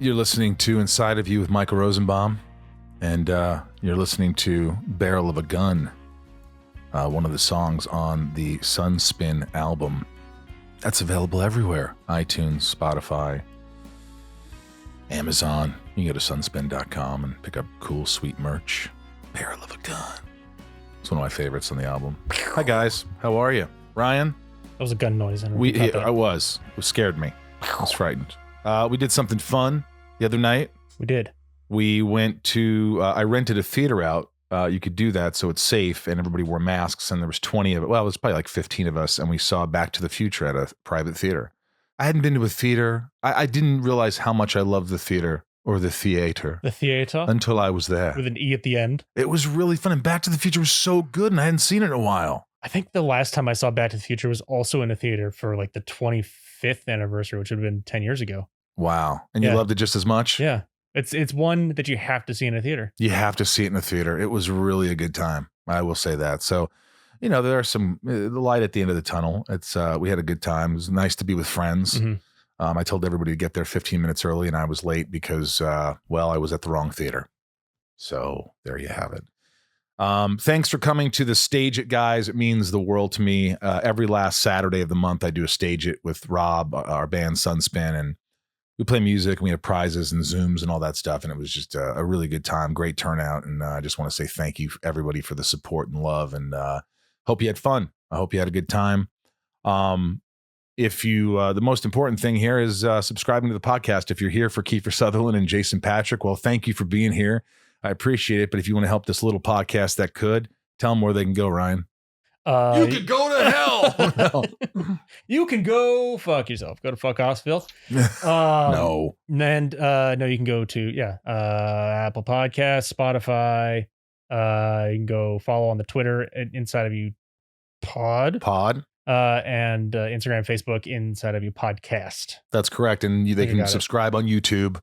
You're listening to Inside of You with Michael Rosenbaum, and you're listening to Barrel of a Gun, one of the songs on the Sunspin album. That's available everywhere. iTunes, Spotify, Amazon. You can go to sunspin.com and pick up cool, sweet merch. Barrel of a Gun. It's one of my favorites on the album. Hi, guys. How are you? Ryan? That was a gun noise. I was. It scared me. I was frightened. We did something fun the other night. We did. We went to, I rented a theater out. You could do that so it's safe, and everybody wore masks, and there was 20 of it. Well, it was probably like 15 of us, and we saw Back to the Future at a private theater. I hadn't been to a theater. I didn't realize how much I loved the theater, or the theater. The theater? Until I was there. With an E at the end. It was really fun, and Back to the Future was so good, and I hadn't seen it in a while. I think the last time I saw Back to the Future was also in a theater for like the 25th anniversary, which would have been 10 years ago. Wow. And you loved it just as much? Yeah. It's one that you have to see in a theater. You have to see it in a theater. It was really a good time. I will say that. So, you know, there are some the light at the end of the tunnel. It's we had a good time. It was nice to be with friends. Mm-hmm. I told everybody to get there 15 minutes early, and I was late because, I was at the wrong theater. So there you have it. Thanks for coming to the Stage It, guys. It means the world to me. Every last Saturday of the month, I do a Stage It with Rob, our band Sunspin, and we play music, and we have prizes and Zooms and all that stuff. And it was just a really good time, great turnout. And I just want to say thank you, everybody, for the support and love. And hope you had fun. I hope you had a good time. If you, the most important thing here is subscribing to the podcast. If you're here for Kiefer Sutherland and Jason Patrick, well, thank you for being here. I appreciate it. But if you want to help this little podcast that could, tell them where they can go, Ryan. You could go to hell. You can go fuck yourself. Go to fuck Osville. No. And no, you can go to Apple Podcasts, Spotify. You can go follow on the Twitter Inside of You Pod. And Instagram, Facebook, Inside of You Podcast. That's correct. And they can subscribe on YouTube.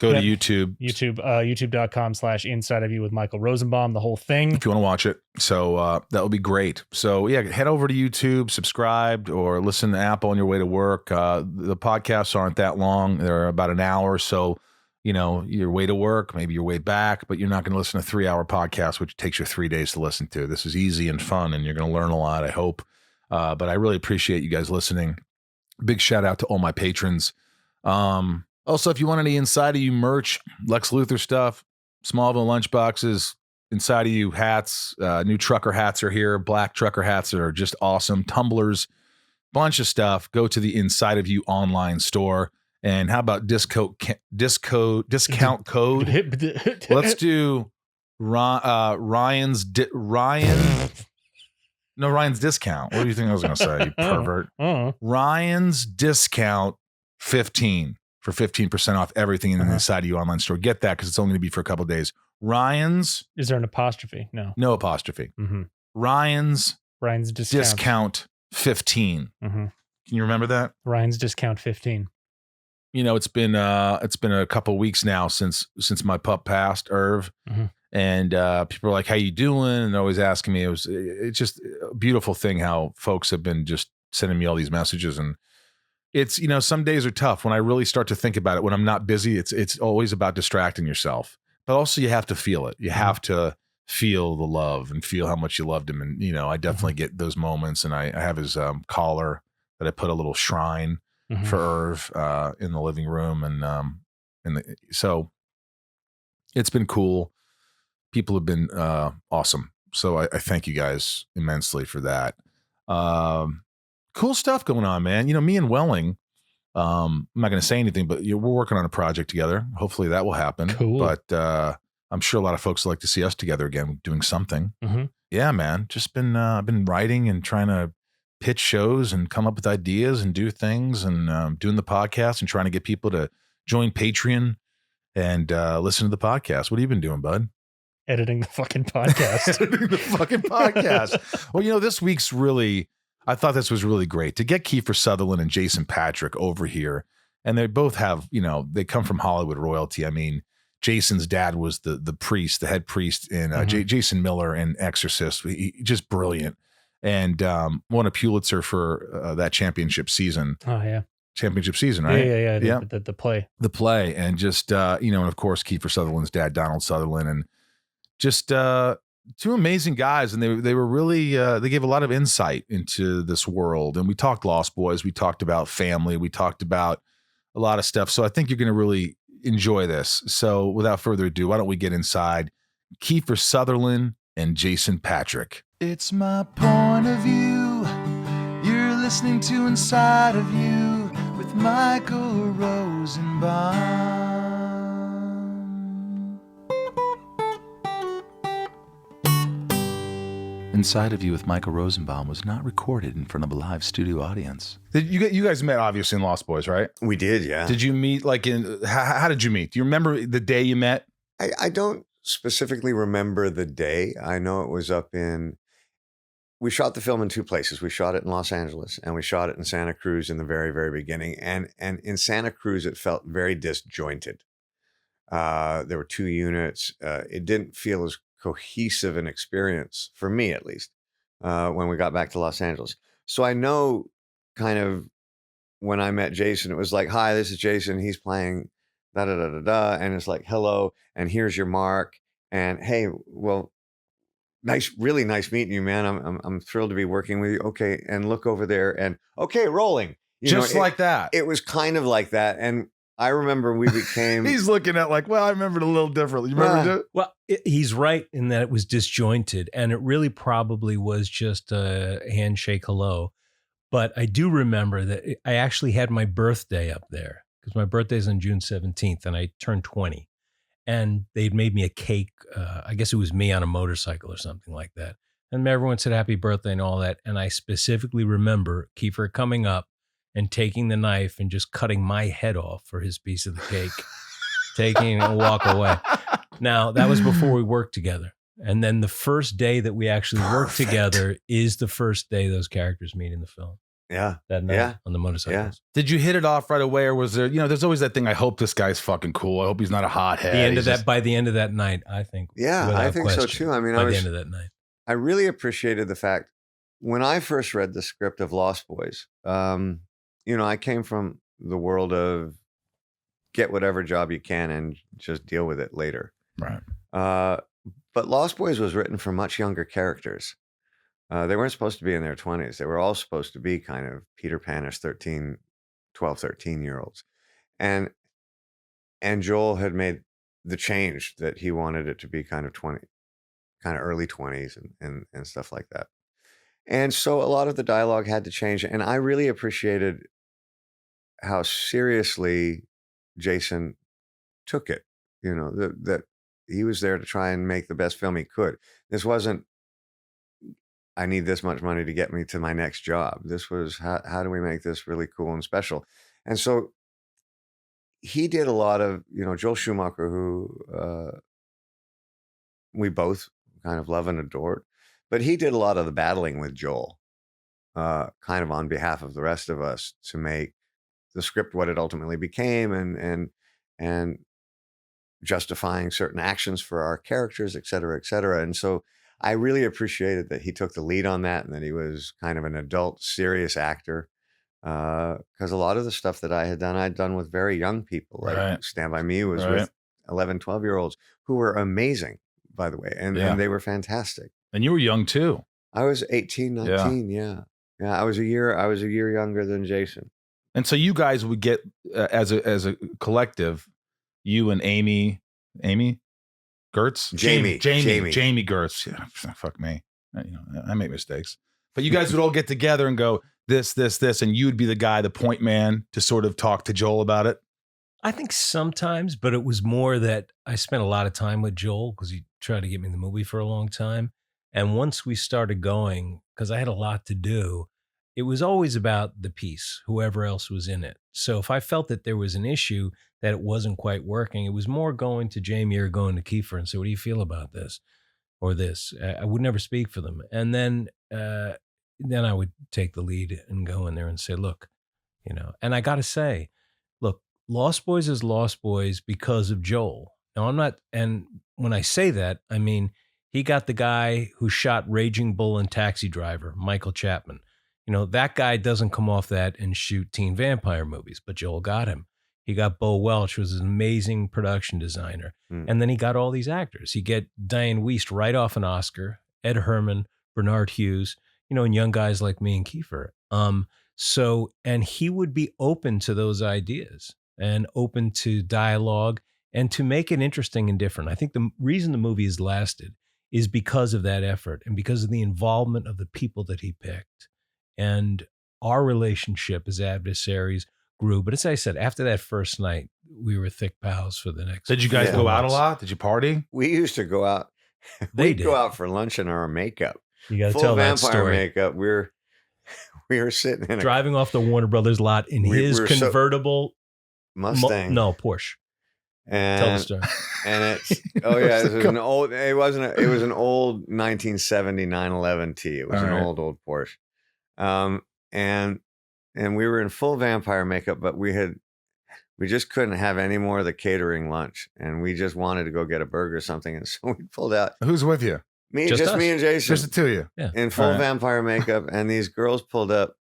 Go to YouTube. YouTube.com/Inside of You with Michael Rosenbaum, the whole thing. If you want to watch it. So that would be great. So yeah, head over to YouTube, subscribe, or listen to Apple on your way to work. The podcasts aren't that long. They're about an hour. So, you know, your way to work, maybe your way back, but you're not going to listen to a 3-hour podcast, which takes you 3 days to listen to. This is easy and fun, and you're going to learn a lot, I hope. But I really appreciate you guys listening. Big shout out to all my patrons. Also, if you want any Inside of You merch, Lex Luthor stuff, Smallville lunchboxes, Inside of You hats, new trucker hats are here. Black trucker hats that are just awesome. Tumblers, bunch of stuff. Go to the Inside of You online store. And how about discount code? Let's do Ryan's discount. What do you think I was going to say, you pervert? Ryan's discount 15 for 15% off everything in the Inside of You online store. Get that because it's only going to be for a couple of days. Ryan's. Is there an apostrophe? No. No apostrophe. Mm-hmm. Ryan's discount 15. Mm-hmm. Can you remember that? Ryan's discount 15. You know, it's been a couple of weeks now since my pup passed, Irv. Mm-hmm. And people are like, how you doing? And they're always asking me. It's just a beautiful thing how folks have been just sending me all these messages. And it's, you know, some days are tough when I really start to think about it. When I'm not busy, it's always about distracting yourself. But also you have to feel it. You have to feel the love and feel how much you loved him. And, you know, I definitely get those moments. And I have his collar that I put a little shrine for Irv in the living room. And so it's been cool. People have been awesome. So I thank you guys immensely for that. Cool stuff going on, man. You know, me and Welling, I'm not going to say anything, but we're working on a project together. Hopefully that will happen. Cool. But I'm sure a lot of folks would like to see us together again doing something. Mm-hmm. Yeah, man. Just been writing and trying to pitch shows and come up with ideas and do things and doing the podcast and trying to get people to join Patreon and listen to the podcast. What have you been doing, bud? Editing the fucking podcast. Well, you know, this week's I thought this was really great to get Kiefer Sutherland and Jason Patrick over here. And they both have, you know, they come from Hollywood royalty. I mean, Jason's dad was the priest, the head priest in Jason Miller in Exorcist. He just brilliant. And won a Pulitzer for that championship season. Oh, yeah. championship season, right? Yeah. The play. The play. And just, and of course, Kiefer Sutherland's dad, Donald Sutherland, and just two amazing guys. And they were really, they gave a lot of insight into this world. And we talked Lost Boys. We talked about family. We talked about a lot of stuff. So I think you're going to really enjoy this. So without further ado, why don't we get inside Kiefer Sutherland and Jason Patric. It's my point of view. You're listening to Inside of You with Michael Rosenbaum. Inside of You with Michael Rosenbaum was not recorded in front of a live studio audience. You guys met obviously in Lost Boys, right? We did, yeah. Did you meet how did you meet? Do you remember the day you met? I don't specifically remember the day. I know it was we shot the film in two places. We shot it in Los Angeles and we shot it in Santa Cruz in the very, very beginning. And in Santa Cruz, it felt very disjointed. There were two units. It didn't feel as cohesive an experience, for me at least, when we got back to Los Angeles. So I know kind of when I met Jason, it was like, hi, this is Jason. He's playing da-da-da-da-da. And it's like, hello, and here's your mark. And hey, well, really nice meeting you, man. I'm thrilled to be working with you. Okay, and look over there, and okay, rolling. Like that. It was kind of like that, and I remember we became. He's looking at like, well, I remember it a little differently. You remember? Well, he's right in that it was disjointed, and it really probably was just a handshake hello. But I do remember that I actually had my birthday up there because my birthday's on June 17th, and I turned 20. And they'd made me a cake. I guess it was me on a motorcycle or something like that. And everyone said happy birthday and all that. And I specifically remember Kiefer coming up and taking the knife and just cutting my head off for his piece of the cake, taking a walk away. Now, that was before we worked together. And then the first day that we actually worked together is the first day those characters meet in the film. Yeah. That night on the motorcycles. Yeah. Did you hit it off right away, or was there, there's always that thing, I hope this guy's fucking cool. I hope he's not a hothead. By the end of that night, I think. Yeah, I think so too. I mean, by the end of that night. I really appreciated the fact when I first read the script of Lost Boys, I came from the world of get whatever job you can and just deal with it later. Right. But Lost Boys was written for much younger characters. They weren't supposed to be in their 20s. They were all supposed to be kind of Peter Pan-ish 12, 13-year-olds. And Joel had made the change that he wanted it to be kind of early 20s and stuff like that. And so a lot of the dialogue had to change. And I really appreciated how seriously Jason took it, that he was there to try and make the best film he could. This wasn't, I need this much money to get me to my next job. This was, how do we make this really cool and special? And so he did a lot of, Joel Schumacher, who we both kind of love and adored, but he did a lot of the battling with Joel, kind of on behalf of the rest of us to make the script what it ultimately became and justifying certain actions for our characters, et cetera, et cetera. And so I really appreciated that he took the lead on that and that he was kind of an adult, serious actor. Because a lot of the stuff that I'd done with very young people. Like Stand By Me was with 11, 12-year-olds who were amazing, by the way. And they were fantastic. And you were young too. I was 18, 19. Yeah. I was a year younger than Jason. And so you guys would get, as a collective, you and Amy Gertz? Jamie Gertz. Yeah, fuck me. I make mistakes. But you guys would all get together and go, this, and you'd be the guy, the point man, to sort of talk to Joel about it? I think sometimes, but it was more that I spent a lot of time with Joel because he tried to get me in the movie for a long time. And once we started going, because I had a lot to do, it was always about the piece, whoever else was in it. So if I felt that there was an issue that it wasn't quite working, it was more going to Jamie or going to Kiefer and say, what do you feel about this or this? I would never speak for them. And then I would take the lead and go in there and say, look, and I got to say, look, Lost Boys is Lost Boys because of Joel. Now I'm not, and when I say that, I mean, he got the guy who shot Raging Bull and Taxi Driver, Michael Chapman. that guy doesn't come off that and shoot teen vampire movies, but Joel got him. He got Bo Welch, who was an amazing production designer. And then he got all these actors. He get Diane Wiest right off an Oscar, Ed Herman, Bernard Hughes, and young guys like me and Kiefer. And he would be open to those ideas and open to dialogue and to make it interesting and different. I think the reason the movie has lasted is because of that effort and because of the involvement of the people that he picked. And our relationship as adversaries grew. But as I said, after that first night, we were thick pals for the next. Did you guys go out a lot? Did you party? We used to go out. We'd go out for lunch in our makeup. You got to tell that story. Full vampire makeup. We were sitting in driving off the Warner Brothers lot in his convertible Mustang. Porsche. And, tell the story. And it's it was an old. It wasn't. It was an old 1970 911T. It was an old Porsche. And we were in full vampire makeup, but we just couldn't have any more of the catering lunch, and we just wanted to go get a burger or something, and so we pulled out. Who's with you? Just me and Jason. Just the two of you. Yeah. In full vampire makeup, and these girls pulled up,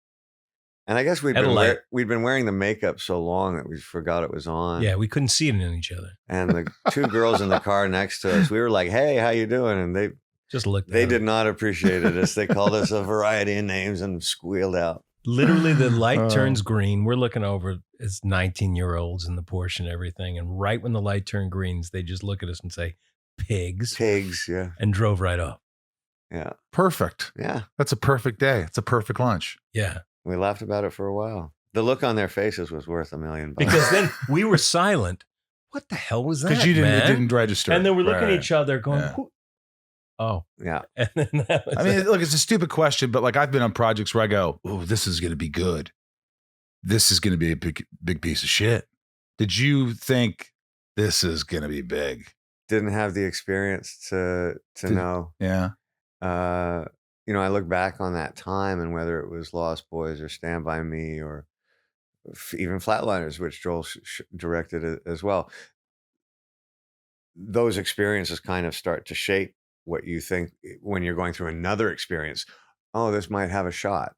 and I guess we'd been wearing the makeup so long that we forgot it was on. Yeah, we couldn't see it in each other. And the two girls in the car next to us, we were like, "Hey, how you doing?" And they just looked. They did not appreciate us. They called us a variety of names and squealed out. Literally, the light turns green. We're looking over as 19-year-olds in the Porsche and everything. And right when the light turned greens, they just look at us and say, pigs. Pigs, yeah. And drove right off. Yeah. Perfect. Yeah. That's a perfect day. It's a perfect lunch. Yeah. We laughed about it for a while. The look on their faces was worth $1 million. Because then we were silent. What the hell was that, because it didn't register. And then we're looking at each other going, oh, yeah. And then I mean, look, it's a stupid question, but like I've been on projects where I go, oh, this is going to be good. This is going to be a big piece of shit. Did you think this is going to be big? Didn't have the experience to know. Yeah. I look back on that time, and whether it was Lost Boys or Stand By Me or even Flatliners, which Joel directed as well, those experiences kind of start to shape what you think when you're going through another experience. Oh, this might have a shot.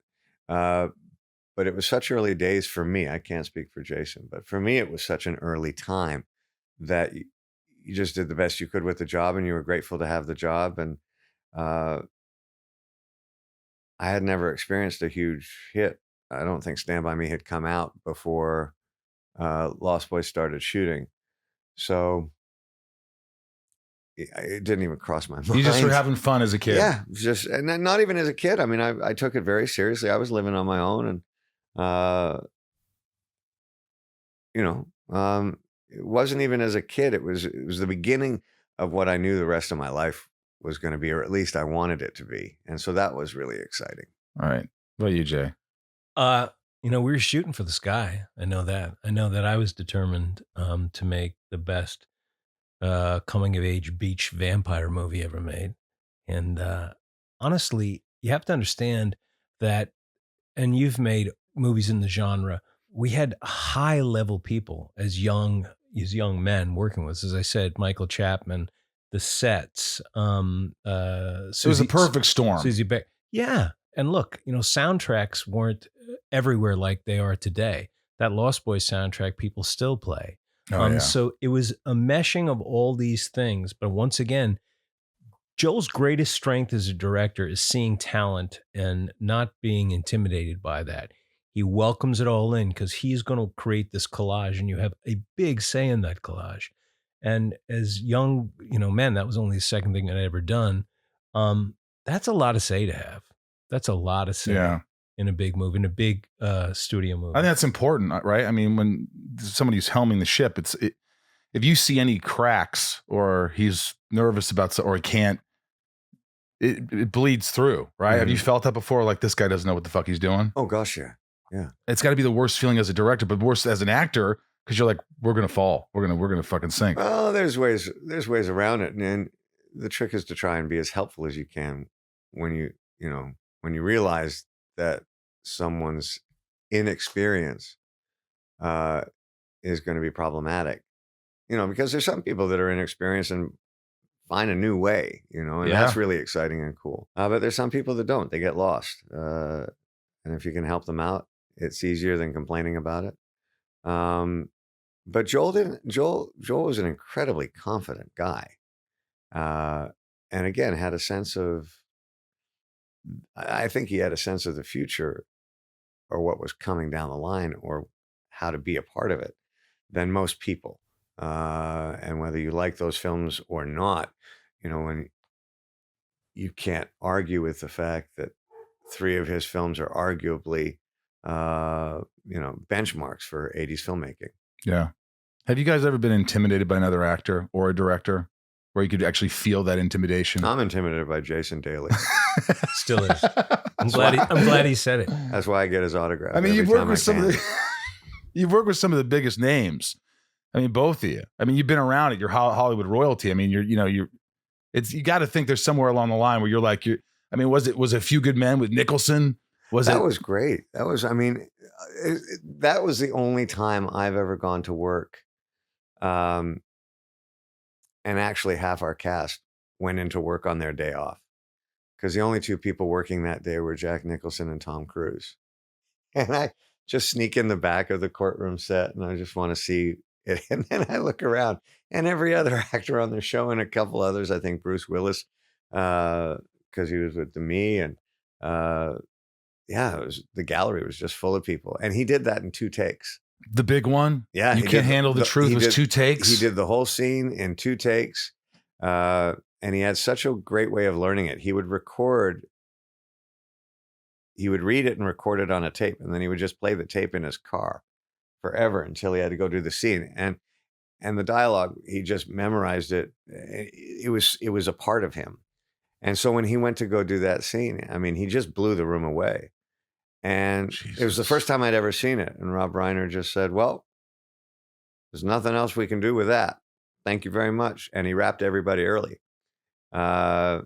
But it was such early days for me. I can't speak for Jason, but for me, it was such an early time that you just did the best you could with the job, and you were grateful to have the job. And I had never experienced a huge hit. I don't think Stand By Me had come out before Lost Boys started shooting. So it didn't even cross my mind. You just were having fun as a kid. Yeah, and not even as a kid. I mean, I took it very seriously. I was living on my own, and it wasn't even as a kid. It was the beginning of what I knew the rest of my life was going to be, or at least I wanted it to be. And so that was really exciting. All right. What about you, Jay? We were shooting for the sky. I know that I was determined to make the best coming of age beach vampire movie ever made. And honestly, you have to understand that, and you've made movies in the genre, we had high level people as young men working with us. As I said, Michael Chapman, the sets, it was a perfect storm. Susie Beck. Yeah. And look, soundtracks weren't everywhere like they are today. That Lost Boys soundtrack people still play. So it was a meshing of all these things. But once again, Joel's greatest strength as a director is seeing talent and not being intimidated by that. He welcomes it all in because he's going to create this collage, and you have a big say in that collage. And as young, men, that was only the second thing I'd ever done. That's a lot of say to have. That's a lot of say in a big movie, in a big studio movie. I think that's important, right? I mean, when somebody's helming the ship, if you see any cracks or he's nervous about or he can't, it bleeds through, right? Mm-hmm. Have you felt that before? Like, this guy doesn't know what the fuck he's doing? Oh gosh, yeah. Yeah. It's got to be the worst feeling as a director, but worse as an actor, because you're like, we're gonna fall, we're gonna fucking sink. Well, there's ways around it, and the trick is to try and be as helpful as you can when you realize that someone's inexperience is going to be problematic, because there's some people that are inexperienced and find a new way, and that's really exciting and cool. But there's some people that don't. They get lost. And if you can help them out, it's easier than complaining about it. But Joel was an incredibly confident guy. And again, had a sense of, I think he had a sense of the future or what was coming down the line or how to be a part of it than most people. And whether you like those films or not, when you can't argue with the fact that 3 of his films are arguably, benchmarks for 80s filmmaking. Yeah. Have you guys ever been intimidated by another actor or a director where you could actually feel that intimidation? I'm intimidated by Jason daily. Still is. I'm glad he said it. That's why I get his autograph. I mean, you've worked with some of the biggest names. I mean, both of you. I mean, you've been around it. You're Hollywood royalty. I mean, you got to think there's somewhere along the line where you're like, was it A Few Good Men with Nicholson? That was great. That was the only time I've ever gone to work. And actually half our cast went into work on their day off because the only 2 people working that day were Jack Nicholson and Tom Cruise. And I just sneak in the back of the courtroom set and I just want to see it. And then I look around and every other actor on the show and a couple others, I think Bruce Willis, because he was with me and the gallery was just full of people. And he did that in 2 takes. The big one? Yeah. You can't handle the truth was 2 takes? He did the whole scene in 2 takes. And he had such a great way of learning it. He would read it and record it on a tape. And then he would just play the tape in his car forever until he had to go do the scene. And the dialogue, he just memorized it. It was a part of him. And so when he went to go do that scene, I mean, he just blew the room away. And It was the first time I'd ever seen it. And Rob Reiner just said, well, there's nothing else we can do with that. Thank you very much. And he wrapped everybody early. That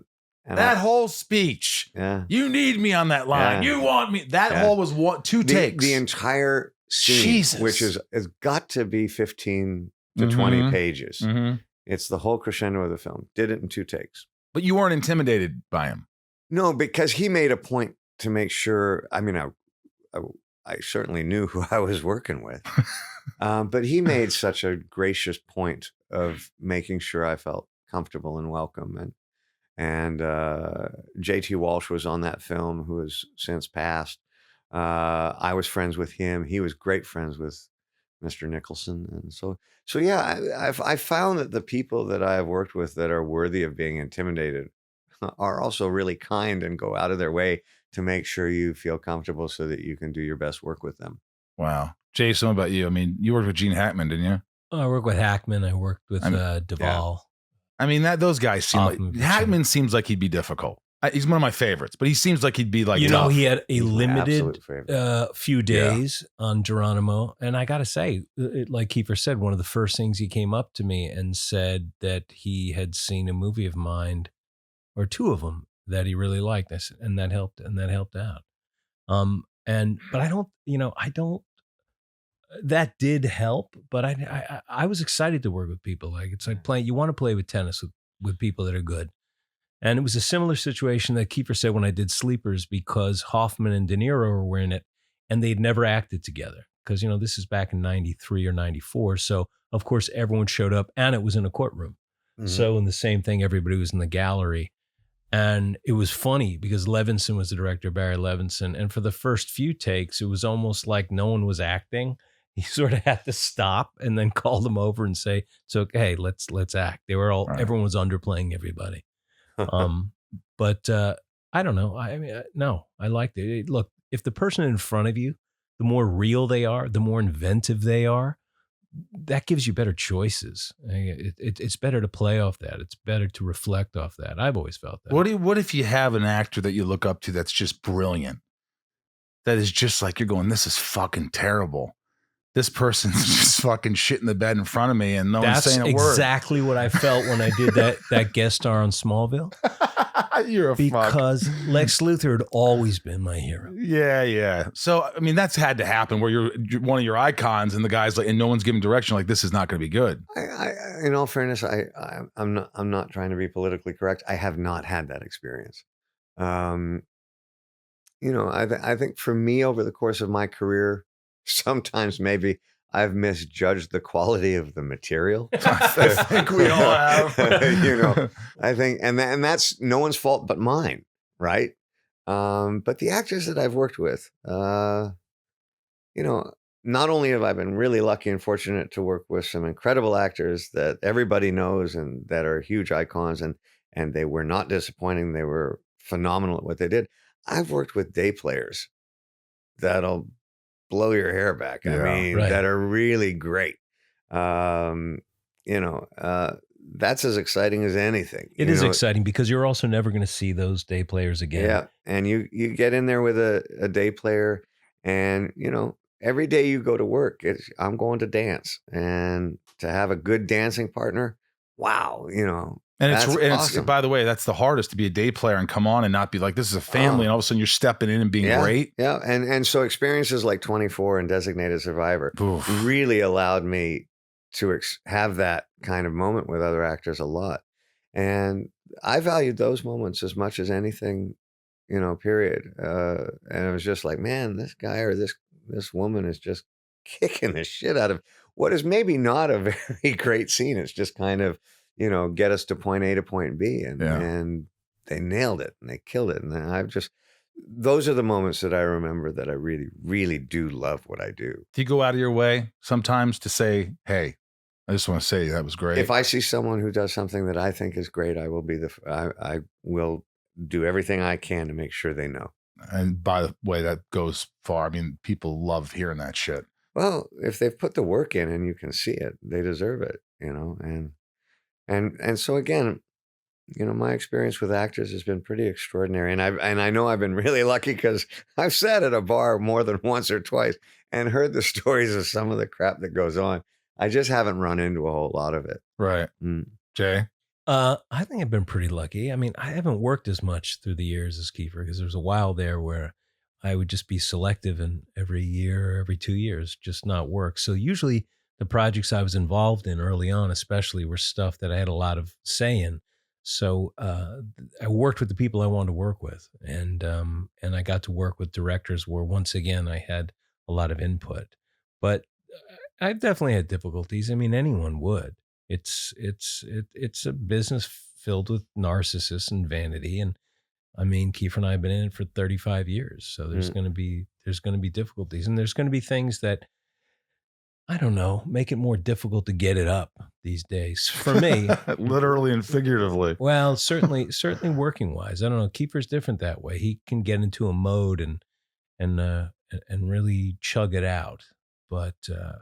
whole speech. Yeah. You need me on that line. Yeah. You want me. That whole was 2 takes. The entire scene, which has got to be 15 to 20 pages. Mm-hmm. It's the whole crescendo of the film. Did it in 2 takes. But you weren't intimidated by him. No, because he made a point to make sure. I mean, I certainly knew who I was working with, but he made such a gracious point of making sure I felt comfortable and welcome. And J.T. Walsh was on that film, who has since passed. I was friends with him. He was great friends with Mr. Nicholson. And so yeah, I found that the people that I have worked with that are worthy of being intimidated are also really kind and go out of their way to make sure you feel comfortable so that you can do your best work with them. Wow. Jason, what about you? I mean, you worked with Gene Hackman, didn't you? I worked with Hackman. I worked with Duvall. Yeah. I mean, those guys seem like Hackman seems like he'd be difficult. He's one of my favorites, but he seems like he'd be like, tough. He had a limited few days on Geronimo. And I got to say, like Kiefer said, one of the first things he came up to me and said that he had seen a movie of mine or 2 of them that he really liked. I said, and that helped out. But I don't, that did help, but I was excited to work with people. Like, it's like you want to play with tennis with people that are good. And it was a similar situation that Kiefer said when I did Sleepers, because Hoffman and De Niro were in it and they'd never acted together. Because, this is back in 93 or 94. So, of course, everyone showed up and it was in a courtroom. Mm-hmm. So, in the same thing, everybody was in the gallery. And it was funny because Levinson was the director, Barry Levinson. And for the first few takes, it was almost like no one was acting. He sort of had to stop and then call them over and say, it's okay, let's act. They were everyone was underplaying everybody. But I don't know. I mean, no, I liked it. Look, if the person in front of you, the more real they are, the more inventive they are, that gives you better choices. It's better to play off that. It's better to reflect off that. I've always felt that. What if you have an actor that you look up to that's just brilliant? That is just like, you're going, this is fucking terrible. This person's just fucking shit in the bed in front of me and no one's saying a word. That's exactly what I felt when I did that guest star on Smallville. You're a because Lex Luthor had always been my hero. Yeah. So, I mean, that's had to happen where you're one of your icons and the guy's like, and no one's giving direction, like, this is not going to be good. In all fairness, I'm not trying to be politically correct. I have not had that experience. I think for me over the course of my career, sometimes maybe I've misjudged the quality of the material. I think we all have. I think, and that's no one's fault but mine, right? But the actors that I've worked with, not only have I been really lucky and fortunate to work with some incredible actors that everybody knows and that are huge icons, and they were not disappointing. They were phenomenal at what they did. I've worked with day players that'll blow your hair back. I mean, that are really great. That's as exciting as anything. It is exciting because you're also never going to see those day players again. Yeah. And you get in there with a day player and, every day you go to work, I'm going to dance, and to have a good dancing partner. Wow. And that's it's by the way, that's the hardest, to be a day player and come on and not be like, this is a family. And all of a sudden you're stepping in and being great. Yeah. And so experiences like 24 and Designated Survivor really allowed me to have that kind of moment with other actors a lot. And I valued those moments as much as anything, period. And it was just like, man, this guy or this woman is just kicking the shit out of what is maybe not a very great scene. It's just kind of, get us to point A to point B. And they nailed it and they killed it. And those are the moments that I remember that I really, really do love what I do. Do you go out of your way sometimes to say, hey, I just want to say that was great? If I see someone who does something that I think is great, I will I will do everything I can to make sure they know. And by the way, that goes far. I mean, people love hearing that shit. Well, if they've put the work in and you can see it, they deserve it, and so again, my experience with actors has been pretty extraordinary. And I know I've been really lucky because I've sat at a bar more than once or twice and heard the stories of some of the crap that goes on. I just haven't run into a whole lot of it. Right. Jay? I think I've been pretty lucky. I mean, I haven't worked as much through the years as Kiefer, because there was a while there where I would just be selective, and every year, every 2 years, just not work. So usually the projects I was involved in early on, especially, were stuff that I had a lot of say in. So I worked with the people I wanted to work with, and I got to work with directors where, once again, I had a lot of input. But I've definitely had difficulties. I mean, anyone would. It's a business filled with narcissists and vanity, and I mean, Kiefer and I have been in it for 35 years, so there's going to be difficulties, and there's going to be things that, I don't know, make it more difficult to get it up these days for me. Literally and figuratively. Well, certainly working wise, I don't know. Kiefer's different that way. He can get into a mode and really chug it out. But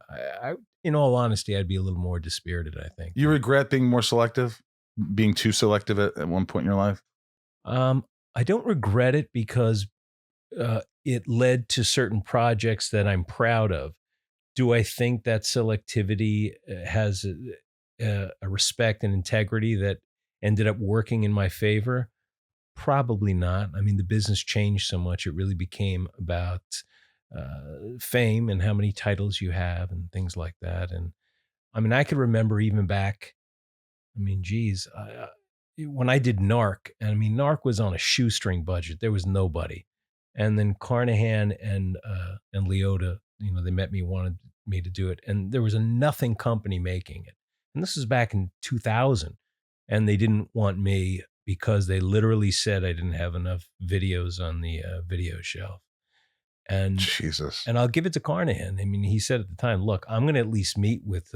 I, in all honesty, I'd be a little more dispirited, I think. You regret being more selective, being too selective at one point in your life? I don't regret it because it led to certain projects that I'm proud of. Do I think that selectivity has a respect and integrity that ended up working in my favor? Probably not. I mean, the business changed so much. It really became about fame and how many titles you have and things like that. And I mean, I could remember even back, when I did Narc, and I mean, Narc was on a shoestring budget. There was nobody. And then Carnahan and Leota, they met me, wanted me to do it. And there was a nothing company making it. And this was back in 2000. And they didn't want me because they literally said I didn't have enough videos on the video shelf. And Jesus. And I'll give it to Carnahan. I mean, he said at the time, look, I'm going to at least meet with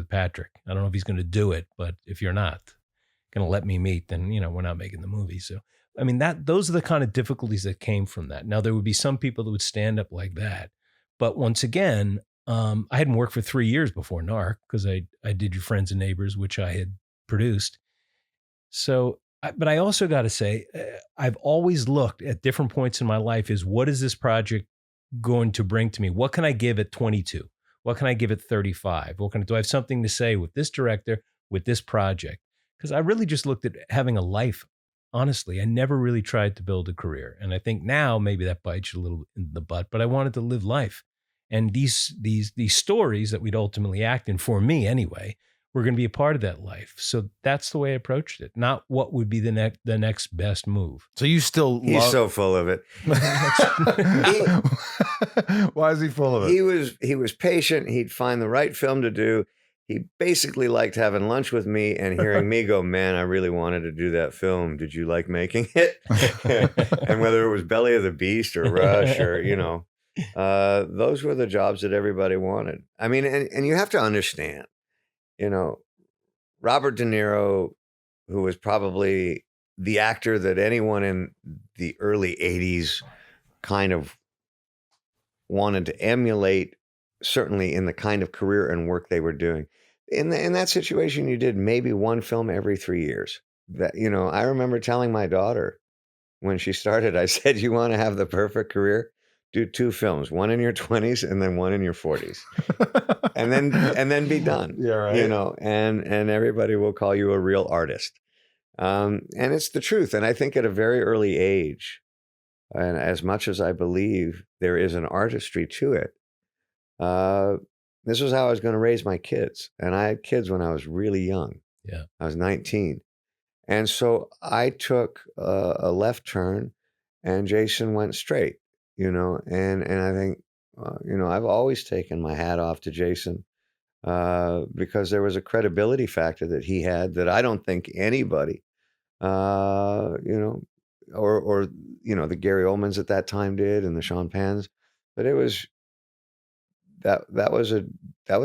Patrick. I don't know if he's going to do it, but if you're not going to let me meet, then, we're not making the movie. So, I mean, those are the kind of difficulties that came from that. Now, there would be some people that would stand up like that. But once again, I hadn't worked for 3 years before Narc, because I did Your Friends and Neighbors, which I had produced. So, but I also got to say, I've always looked at different points in my life is, what is this project going to bring to me? What can I give at 22? What can I give at 35? Do I have something to say with this director, with this project? Because I really just looked at having a life. Honestly, I never really tried to build a career. And I think now maybe that bites you a little in the butt, but I wanted to live life. And these stories that we'd ultimately act in, for me anyway, we're going to be a part of that life. So that's the way I approached it. Not what would be the next best move. So you still He's so full of it. Why is he full of it? He was patient. He'd find the right film to do. He basically liked having lunch with me and hearing me go, man, I really wanted to do that film. Did you like making it? And whether it was Belly of the Beast or Rush or, those were the jobs that everybody wanted. I mean, and you have to understand, Robert De Niro, who was probably the actor that anyone in the early 80s kind of wanted to emulate, certainly in the kind of career and work they were doing. In that situation, you did maybe one film every 3 years. That, I remember telling my daughter when she started, I said, you want to have the perfect career? Do 2 films, one in your 20s and then one in your 40s. and then be done. Yeah, right. And everybody will call you a real artist. And it's the truth. And I think at a very early age, and as much as I believe there is an artistry to it, this was how I was going to raise my kids. And I had kids when I was really young. Yeah. I was 19. And so I took a left turn and Jason went straight, and I think, I've always taken my hat off to Jason because there was a credibility factor that he had that I don't think anybody, or the Gary Oldmans at that time did and the Sean Penns, but it was, that was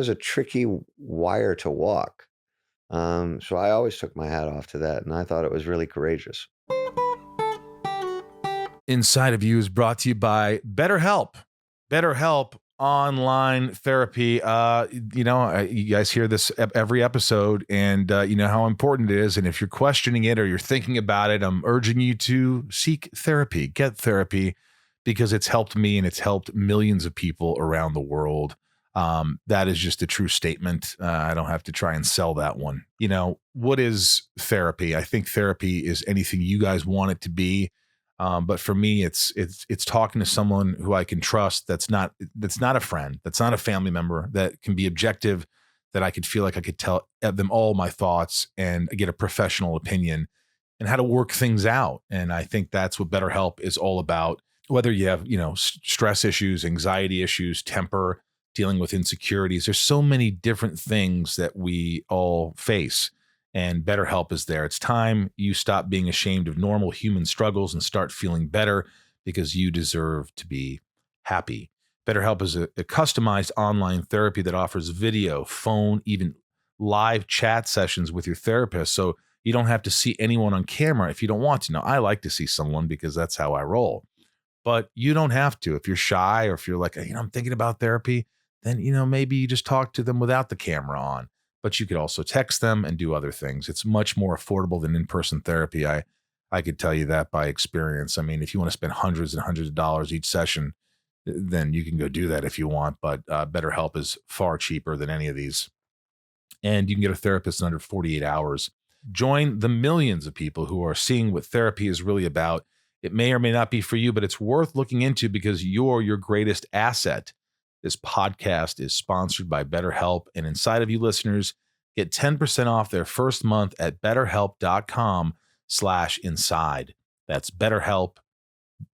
a tricky wire to walk. So I always took my hat off to that, and I thought it was really courageous. Inside of You is brought to you by BetterHelp. BetterHelp online therapy. You guys hear this every episode, and you know how important it is. And if you're questioning it or you're thinking about it, I'm urging you to seek therapy, get therapy, because it's helped me and it's helped millions of people around the world. That is just a true statement. I don't have to try and sell that one. What is therapy? I think therapy is anything you guys want it to be. But for me, it's talking to someone who I can trust. That's not a friend. That's not a family member. That can be objective. That I could feel like I could tell them all my thoughts and get a professional opinion and how to work things out. And I think that's what BetterHelp is all about. Whether you have stress issues, anxiety issues, temper, dealing with insecurities, there's so many different things that we all face. And BetterHelp is there. It's time you stop being ashamed of normal human struggles and start feeling better because you deserve to be happy. BetterHelp is a customized online therapy that offers video, phone, even live chat sessions with your therapist. So you don't have to see anyone on camera if you don't want to. Now, I like to see someone because that's how I roll. But you don't have to. If you're shy or if you're like, I'm thinking about therapy, then, maybe you just talk to them without the camera on. But you could also text them and do other things. It's much more affordable than in-person therapy. I could tell you that by experience. I mean, if you want to spend hundreds and hundreds of dollars each session, then you can go do that if you want. But BetterHelp is far cheaper than any of these. And you can get a therapist in under 48 hours. Join the millions of people who are seeing what therapy is really about. It may or may not be for you, but it's worth looking into because you're your greatest asset. This podcast is sponsored by BetterHelp, and inside of you listeners get 10% off their first month at betterhelp.com/inside. That's BetterHelp,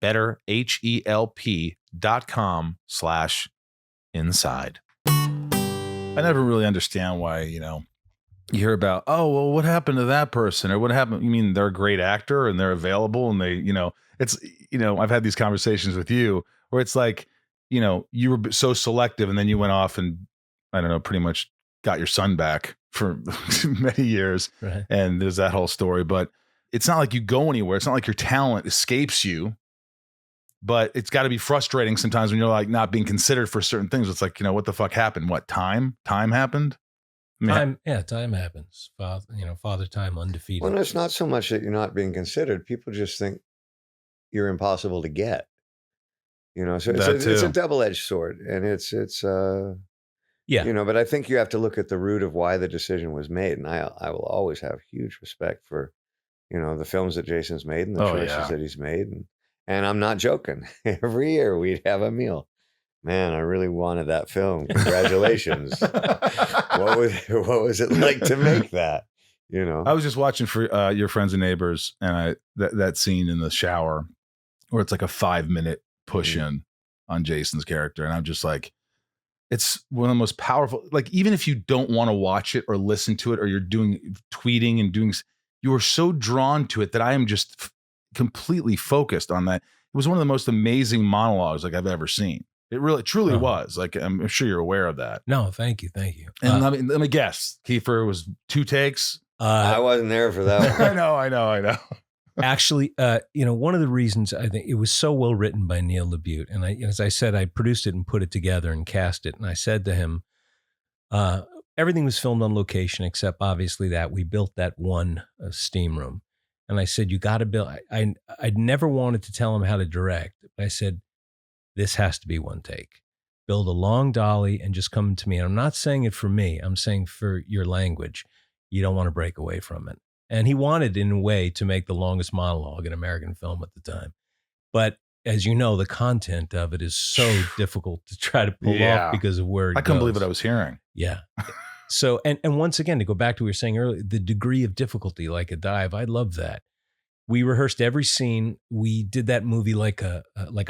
betterhelp.com/inside. I never really understand why, you hear about, what happened to that person or what happened? You mean they're a great actor and they're available and they, it's, I've had these conversations with you where it's like, you were so selective and then you went off and I don't know, pretty much got your son back for many years. Right. And there's that whole story, but it's not like you go anywhere. It's not like your talent escapes you, but it's got to be frustrating sometimes when you're like not being considered for certain things. It's like, what the fuck happened? What time happened? Time happens. Father time undefeated. Well, it's not so much that you're not being considered. People just think you're impossible to get. So it's a double-edged sword, and it's but I think you have to look at the root of why the decision was made, and I will always have huge respect for, the films that Jason's made and the choices that he's made, and I'm not joking. Every year we'd have a meal. man, I really wanted that film. Congratulations. What was it like to make that? You know, I was just watching for Your Friends and Neighbors, and that scene in the shower where it's like a 5-minute push in on Jason's character. And I'm just like, it's one of the most powerful, like, even if you don't want to watch it or listen to it, or you're tweeting and doing, you are so drawn to it that I am just completely focused on that. It was one of the most amazing monologues like I've ever seen. It really, truly was. Like, I'm sure you're aware of that. No, thank you. And let me guess, Kiefer, was 2 takes. I wasn't there for that one. I know. Actually, one of the reasons I think it was so well written by Neil LaBute, and as I said, I produced it and put it together and cast it. And I said to him, everything was filmed on location except obviously that we built that one steam room. And I said, you got to build. I never wanted to tell him how to direct. But I said, this has to be one take. Build a long dolly and just come to me. And I'm not saying it for me. I'm saying for your language. You don't want to break away from it. And he wanted, in a way, to make the longest monologue in American film at the time. But as you know, the content of it is so difficult to try to pull off because of where it goes. I couldn't believe what I was hearing. Yeah. So, and once again, to go back to what we were saying earlier, the degree of difficulty, like a dive, I love that. We rehearsed every scene. We did that movie like a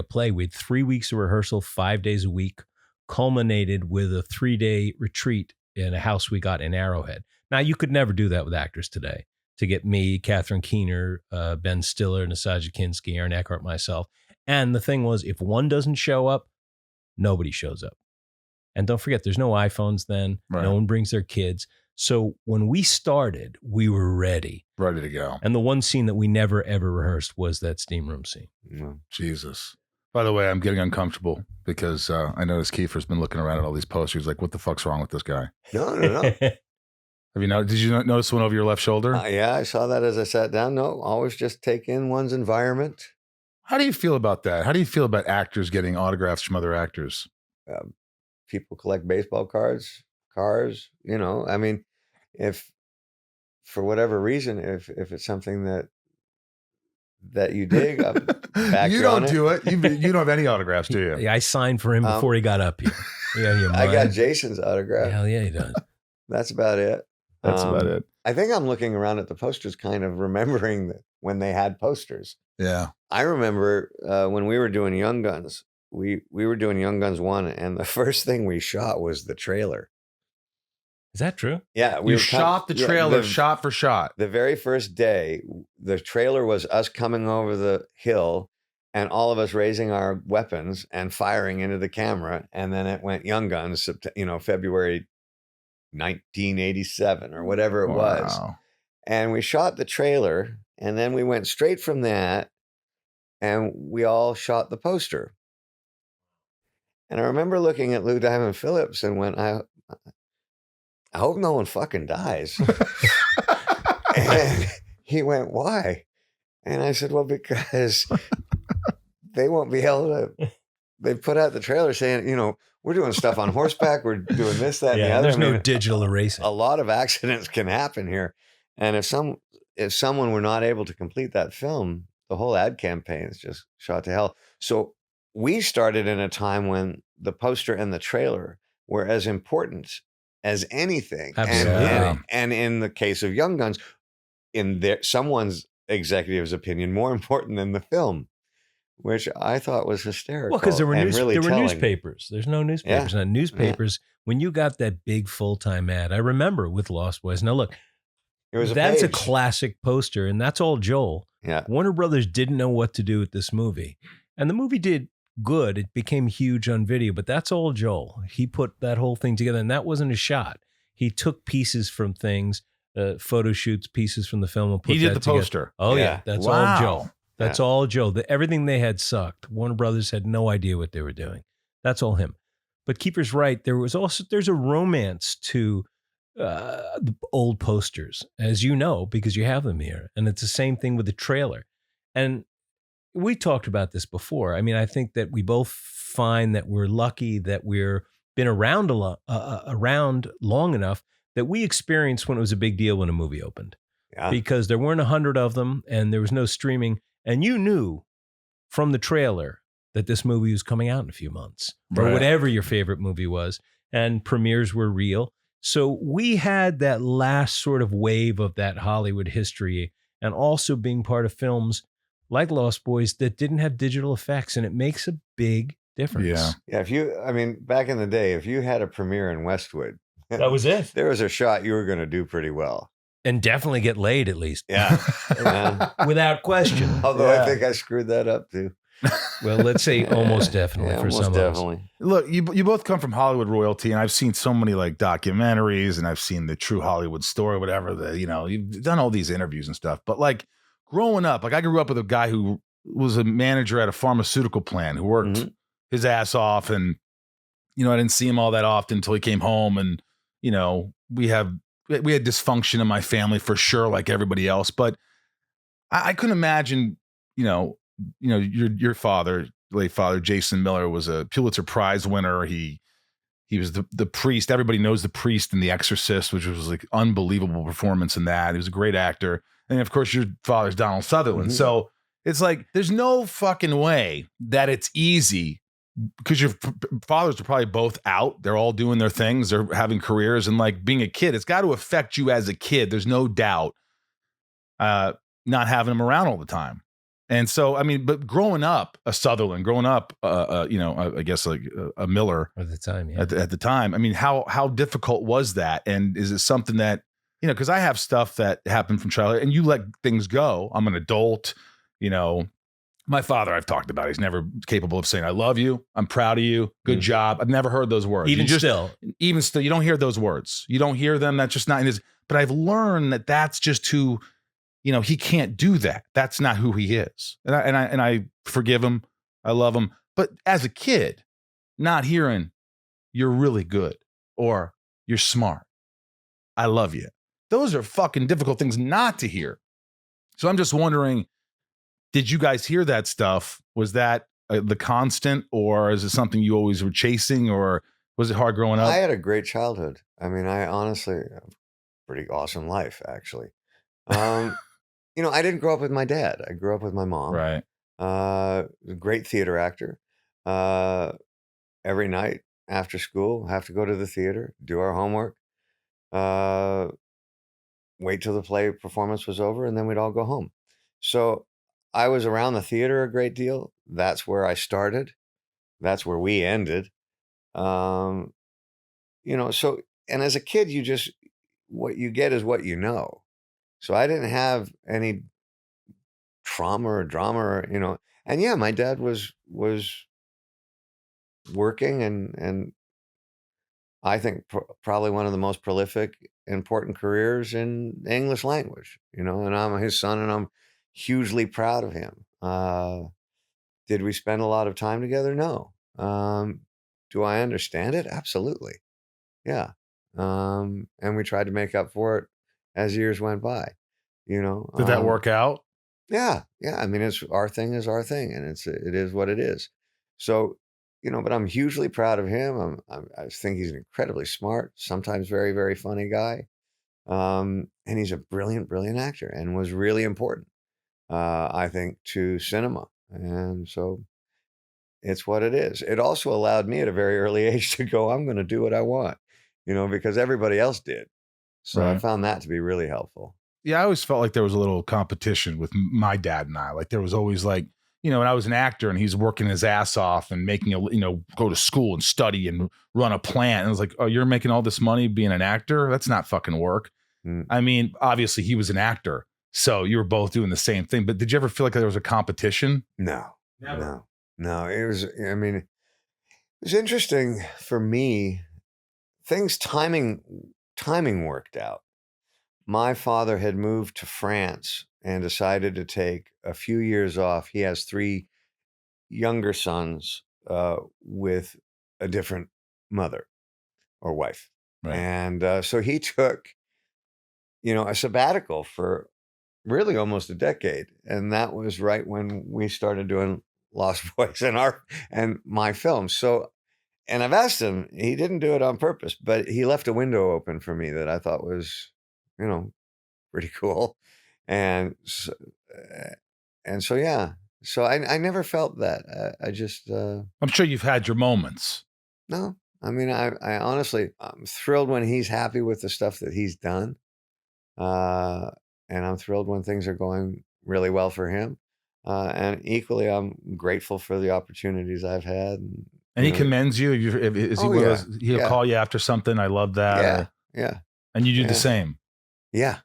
play. We had 3 weeks of rehearsal, 5 days a week, culminated with a 3-day retreat in a house we got in Arrowhead. Now, you could never do that with actors today. To get me, Catherine Keener, Ben Stiller, Nasaja Kinski, Aaron Eckhart, myself. And the thing was, if one doesn't show up, nobody shows up. And don't forget, there's no iPhones then. Right. No one brings their kids. So when we started, we were ready. Ready to go. And the one scene that we never, ever rehearsed was that steam room scene. Oh, Jesus. By the way, I'm getting uncomfortable because I noticed Kiefer's been looking around at all these posters like, what the fuck's wrong with this guy? No. Did you notice one over your left shoulder? Yeah, I saw that as I sat down. No, always just take in one's environment. How do you feel about that? How do you feel about actors getting autographs from other actors? People collect baseball cards, cars. I mean, if for whatever reason, if it's something that you dig, back you don't do it. You don't have any autographs, do you? Yeah, I signed for him before he got up here. I got Jason's autograph. Hell yeah, he does. That's about it. That's about it. I think I'm looking around at the posters, kind of remembering that when they had posters. Yeah. I remember when we were doing Young Guns, we were doing Young Guns 1, and the first thing we shot was the trailer. Is that true? Yeah. We shot the trailer shot for shot. The very first day, the trailer was us coming over the hill and all of us raising our weapons and firing into the camera. And then it went Young Guns, February 1987 or whatever it was. And we shot the trailer, and then we went straight from that and we all shot the poster. And I remember looking at Lou Diamond Phillips and went, I hope no one fucking dies. And he went, why? And I said, well, because they won't be able to. They put out the trailer saying, we're doing stuff on horseback. We're doing this, that, and the other. There's no digital erasing. A lot of accidents can happen here. And if someone were not able to complete that film, the whole ad campaign is just shot to hell. So we started in a time when the poster and the trailer were as important as anything. Absolutely. And in the case of Young Guns, in someone's executive's opinion, more important than the film, which I thought was hysterical. Well, because there were newspapers. There's no newspapers. Yeah. Now, newspapers, when you got that big full-time ad, I remember with Lost Boys. Now, look, that's a classic poster, and that's all Joel. Yeah. Warner Brothers didn't know what to do with this movie. And the movie did good. It became huge on video, but that's all Joel. He put that whole thing together, and that wasn't a shot. He took pieces from things, photo shoots, pieces from the film, and put he did that the together. poster. Oh, yeah. That's all Joel. That's all Joe. Everything they had sucked. Warner Brothers had no idea what they were doing. That's all him. But Kiefer's right. There's a romance to the old posters, as you know, because you have them here. And it's the same thing with the trailer. And we talked about this before. I mean, I think that we both find that we're lucky that we're been around around long enough that we experienced when it was a big deal when a movie opened. Yeah. Because there weren't 100 of them and there was no streaming. And you knew from the trailer that this movie was coming out in a few months, or whatever your favorite movie was. And premieres were real. So we had that last sort of wave of that Hollywood history, and also being part of films like Lost Boys that didn't have digital effects, and it makes a big difference. Yeah. Back in the day, if you had a premiere in Westwood, that was it. There was a shot you were going to do pretty well. And definitely get laid, at least. Yeah. Without question. Although I think I screwed that up too. Well, let's say almost definitely for some of us. Look, you both come from Hollywood royalty, and I've seen so many like documentaries, and I've seen the true Hollywood story, whatever. You've done all these interviews and stuff. But like growing up, like I grew up with a guy who was a manager at a pharmaceutical plant who worked his ass off, and I didn't see him all that often until he came home, and we had dysfunction in my family for sure, like everybody else. But I couldn't imagine, your father, late father, Jason Miller, was a Pulitzer Prize winner. He was the priest. Everybody knows the priest in The Exorcist, which was like unbelievable performance in that. He was a great actor. And of course, your father's Donald Sutherland. So it's like, there's no fucking way that it's easy, because your fathers are probably both out. They're all doing their things. They're having careers. And like being a kid, it's got to affect you as a kid. There's no doubt, not having them around all the time. And so, I mean, but growing up a Sutherland, I guess like a Miller at the time, at the time. I mean, how difficult was that? And is it something that, because I have stuff that happened from childhood and you let things go. I'm an adult, my father, I've talked about, he's never capable of saying, I love you. I'm proud of you. Good job. I've never heard those words. Even still, you don't hear those words. You don't hear them. That's just not in his, but I've learned that that's just who, he can't do that. That's not who he is. And I forgive him. I love him. But as a kid, not hearing you're really good or you're smart, I love you. Those are fucking difficult things not to hear. So I'm just wondering, did you guys hear that stuff? Was that the constant, or is it something you always were chasing, or was it hard growing up? I had a great childhood. I mean, I honestly have a pretty awesome life, actually. I didn't grow up with my dad. I grew up with my mom. Right. Great theater actor. Every night after school, have to go to the theater, do our homework, wait till the play performance was over, and then we'd all go home. So I was around the theater a great deal. That's where I started. That's where we ended. And as a kid, what you get is what you know. So I didn't have any trauma or drama and yeah, my dad was working and I think probably one of the most prolific, important careers in English language, and I'm his son and I'm hugely proud of him. Did we spend a lot of time together? No. Do I understand it? Absolutely. Yeah. And we tried to make up for it as years went by, Did that work out? Yeah. I mean, our thing is our thing, and it is what it is. So, but I'm hugely proud of him. I think he's an incredibly smart, sometimes very, very funny guy. And he's a brilliant, brilliant actor, and was really important, I think, to cinema. And so it's what it is. It also allowed me at a very early age to go, I'm going to do what I want, because everybody else did. So I found that to be really helpful. Yeah, I always felt like there was a little competition with my dad and I. Like there was always like, when I was an actor and he's working his ass off and making go to school and study and run a plant. And I was like, oh, you're making all this money being an actor? That's not fucking work. I mean, obviously he was an actor, so you were both doing the same thing. But did you ever feel like there was a competition? No, never. No. It was interesting for me. Timing worked out. My father had moved to France and decided to take a few years off. He has 3 younger sons with a different mother or wife. Right. And so he took, a sabbatical for really almost a decade. And that was right when we started doing Lost Boys and my films. So, and I've asked him, he didn't do it on purpose, but he left a window open for me that I thought was, pretty cool. And so, yeah, So I never felt that. I just. I'm sure you've had your moments. No, I mean, I honestly, I'm thrilled when he's happy with the stuff that he's done. And I'm thrilled when things are going really well for him. And equally, I'm grateful for the opportunities I've had. And he commends you. Is he one of those, he'll call you after something? I love that. Yeah. And you do the same. Yeah.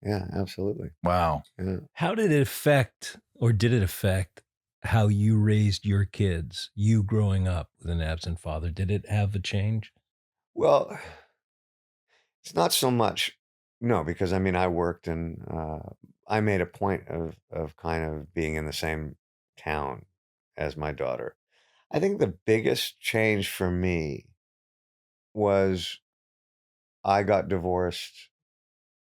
Yeah, absolutely. Wow. Yeah. How did it affect, or did it affect, how you raised your kids, you growing up with an absent father? Did it have a change? Well, it's not so much, no, because I mean, I worked and I made a point of kind of being in the same town as my daughter. I think the biggest change for me was I got divorced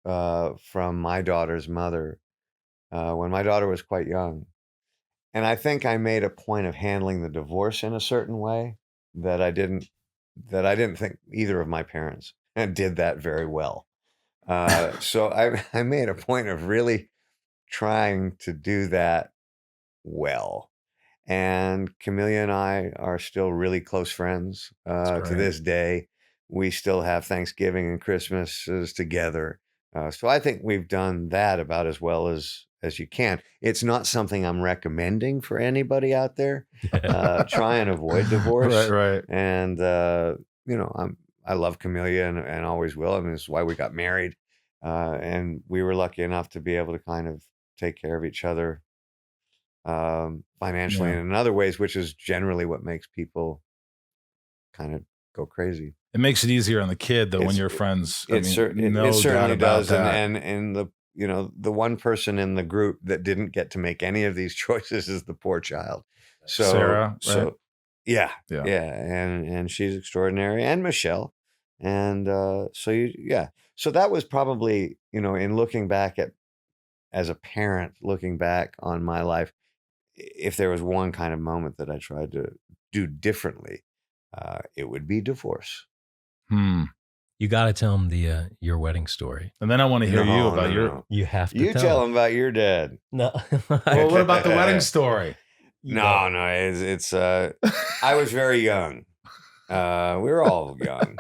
from my daughter's mother when my daughter was quite young. And I think I made a point of handling the divorce in a certain way that I didn't think either of my parents did that very well. So I made a point of really trying to do that well. And Camellia and I are still really close friends to this day. We still have Thanksgiving and Christmases together. So I think we've done that about as well as you can. It's not something I'm recommending for anybody out there. Try and avoid divorce. Right. And, I love Camellia and always will. I mean, this is why we got married. And we were lucky enough to be able to kind of take care of each other financially and in other ways, which is generally what makes people kind of go crazy. It makes it easier on the kid though when you're friends. It certainly does. And the one person in the group that didn't get to make any of these choices is the poor child. So Sarah, right? Yeah. And she's extraordinary, and Michelle. And so that was probably, in looking back as a parent, looking back on my life, if there was one kind of moment that I tried to do differently, it would be divorce. You got to tell them your wedding story. And then I want to hear you about You have to tell them about your dad. No. Well, what about the wedding story? No, it's I was very young. We were all young.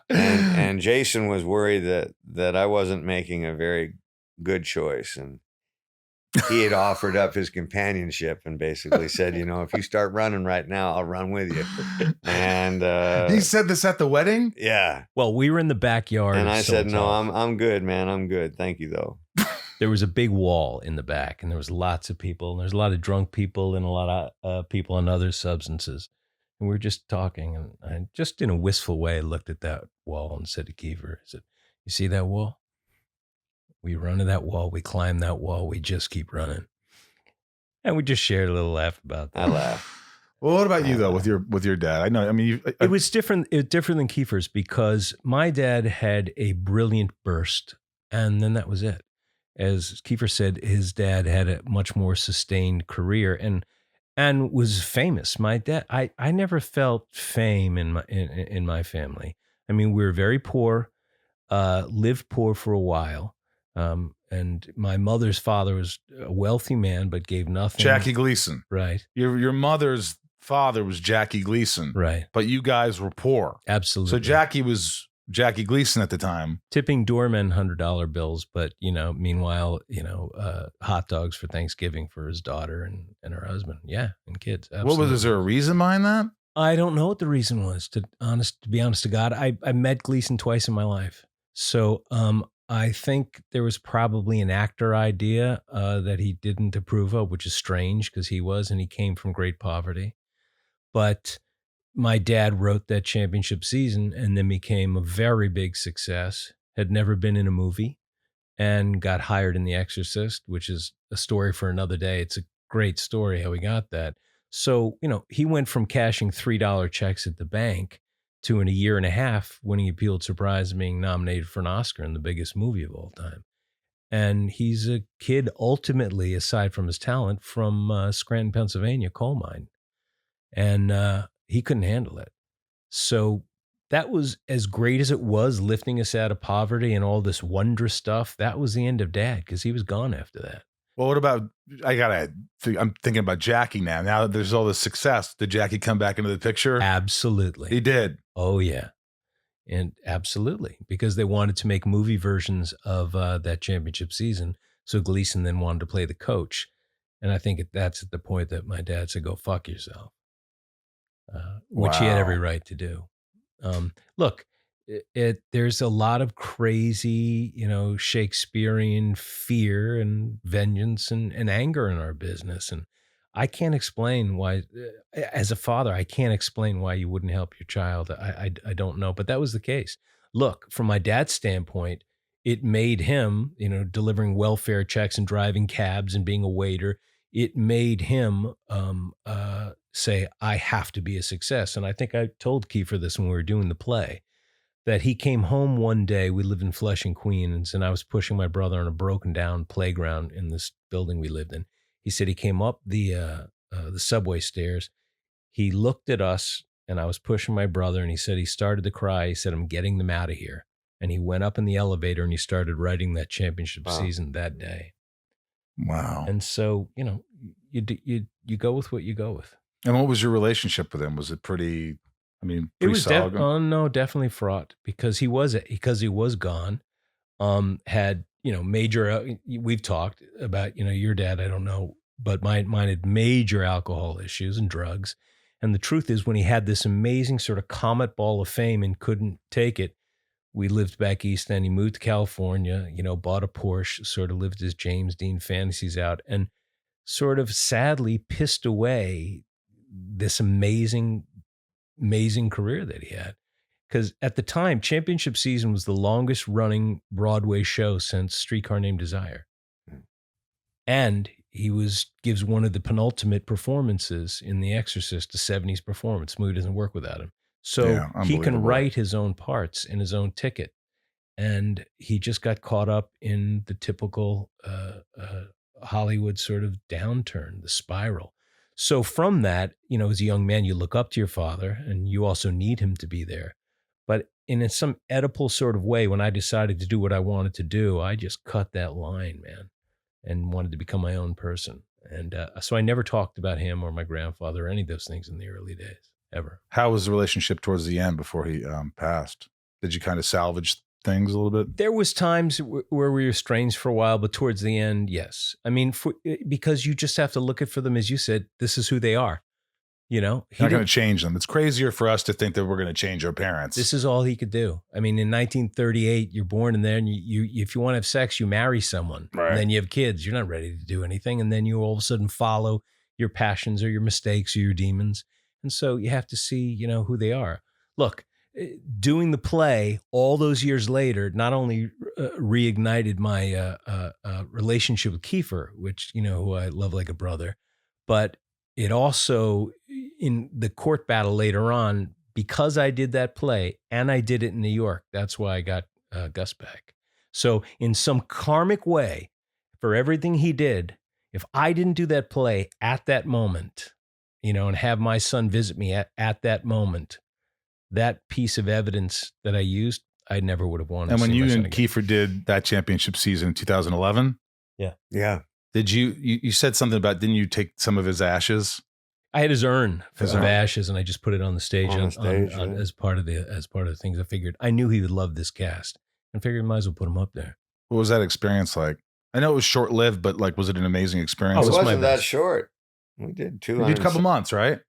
And Jason was worried that I wasn't making a very good choice, and he had offered up his companionship and basically said, if you start running right now, I'll run with you. And he said this at the wedding? Yeah. Well, we were in the backyard. And I said, no, I'm good, man. I'm good. Thank you, though. There was a big wall in the back, and there was lots of people. And there's a lot of drunk people and a lot of people on other substances. And we were just talking, and I just in a wistful way looked at that wall and said to Kiefer, I said, you see that wall? We run to that wall. We climb that wall. We just keep running. And we just shared a little laugh about that. I laughed. Well, what about you though with your dad? I know. I mean, it was different. It was different than Kiefer's because my dad had a brilliant burst, and then that was it. As Kiefer said, his dad had a much more sustained career and was famous. My dad, I never felt fame in my family. I mean, we were very poor, lived poor for a while. And my mother's father was a wealthy man, but gave nothing. Jackie Gleason. Right. Your mother's father was Jackie Gleason. Right. But you guys were poor. Absolutely. So Jackie was Jackie Gleason at the time. Tipping doormen $100 bills, but, meanwhile, hot dogs for Thanksgiving for his daughter and her husband. Yeah. And kids. Absolutely. Is there a reason behind that? I don't know what the reason was, to be honest to God. I met Gleason twice in my life. So, I think there was probably an actor idea that he didn't approve of, which is strange because he came from great poverty. But my dad wrote that championship season and then became a very big success, had never been in a movie, and got hired in The Exorcist, which is a story for another day. It's a great story how he got that. So, he went from cashing $3 checks at the bank to in a year and a half winning a Pulitzer Prize and being nominated for an Oscar in the biggest movie of all time. And he's a kid, ultimately, aside from his talent, from Scranton, Pennsylvania, coal mine. And he couldn't handle it. So that was, as great as it was, lifting us out of poverty and all this wondrous stuff, that was the end of Dad, because he was gone after that. Well, what about, I'm thinking about Jackie now. Now that there's all this success, did Jackie come back into the picture? Absolutely. He did. Oh, yeah. And absolutely, because they wanted to make movie versions of that championship season. So Gleason then wanted to play the coach. And I think that's at the point that my dad said, go fuck yourself, which he had every right to do. Look, there's a lot of crazy, Shakespearean fear and vengeance and anger in our business. And I can't explain why, as a father, I can't explain why you wouldn't help your child. I don't know, but that was the case. Look, from my dad's standpoint, it made him, delivering welfare checks and driving cabs and being a waiter, it made him say, I have to be a success. And I think I told Kiefer this when we were doing the play, that he came home one day. We lived in Flushing, Queens, and I was pushing my brother on a broken down playground in this building we lived in. He said he came up the subway stairs. He looked at us, and I was pushing my brother, and he said he started to cry. He said, I'm getting them out of here. And he went up in the elevator, and he started writing that championship season that day. Wow. And so, you go with what you go with. And what was your relationship with him? Was it pretty, pretty it was solid? No, definitely fraught because he was gone. Had, major, we've talked about, your dad, I don't know, but mine had major alcohol issues and drugs. And the truth is, when he had this amazing sort of comet ball of fame and couldn't take it, we lived back east then. He moved to California, bought a Porsche, sort of lived his James Dean fantasies out, and sort of sadly pissed away this amazing career that he had. Because at the time, championship season was the longest running Broadway show since Streetcar Named Desire. And he gives one of the penultimate performances in The Exorcist, a 70s performance. Movie doesn't work without him. So he can write his own parts in his own ticket. And he just got caught up in the typical Hollywood sort of downturn, the spiral. So from that, as a young man, you look up to your father and you also need him to be there. But in some Oedipal sort of way, when I decided to do what I wanted to do, I just cut that line, man, and wanted to become my own person. And so I never talked about him or my grandfather or any of those things in the early days, ever. How was the relationship towards the end before he passed? Did you kind of salvage things a little bit? There was times where we were estranged for a while, but towards the end, yes. Because you just have to look at for them, as you said, this is who they are. You're not going to change them. It's crazier for us to think that we're going to change our parents. This is all he could do. In 1938, you're born, and then you if you want to have sex, you marry someone. Right. And then you have kids. You're not ready to do anything. And then you all of a sudden follow your passions or your mistakes or your demons. And so you have to see, who they are. Look, doing the play all those years later not only reignited my relationship with Kiefer, which, who I love like a brother, but it also, in the court battle later on, because I did that play and I did it in New York, that's why I got Gus back. So in some karmic way, for everything he did, if I didn't do that play at that moment, and have my son visit me at that moment, that piece of evidence that I used, I never would have wanted. And when you and Kiefer did that championship season in 2011, yeah. Did you said something about, didn't you take some of his ashes? I had his urn of ashes, and I just put it on the stage, as part of the things. I figured I knew he would love this cast, and figured I might as well put him up there. What was that experience like? I know it was short lived, but was it an amazing experience? Oh, it wasn't that short. We did a couple months, right?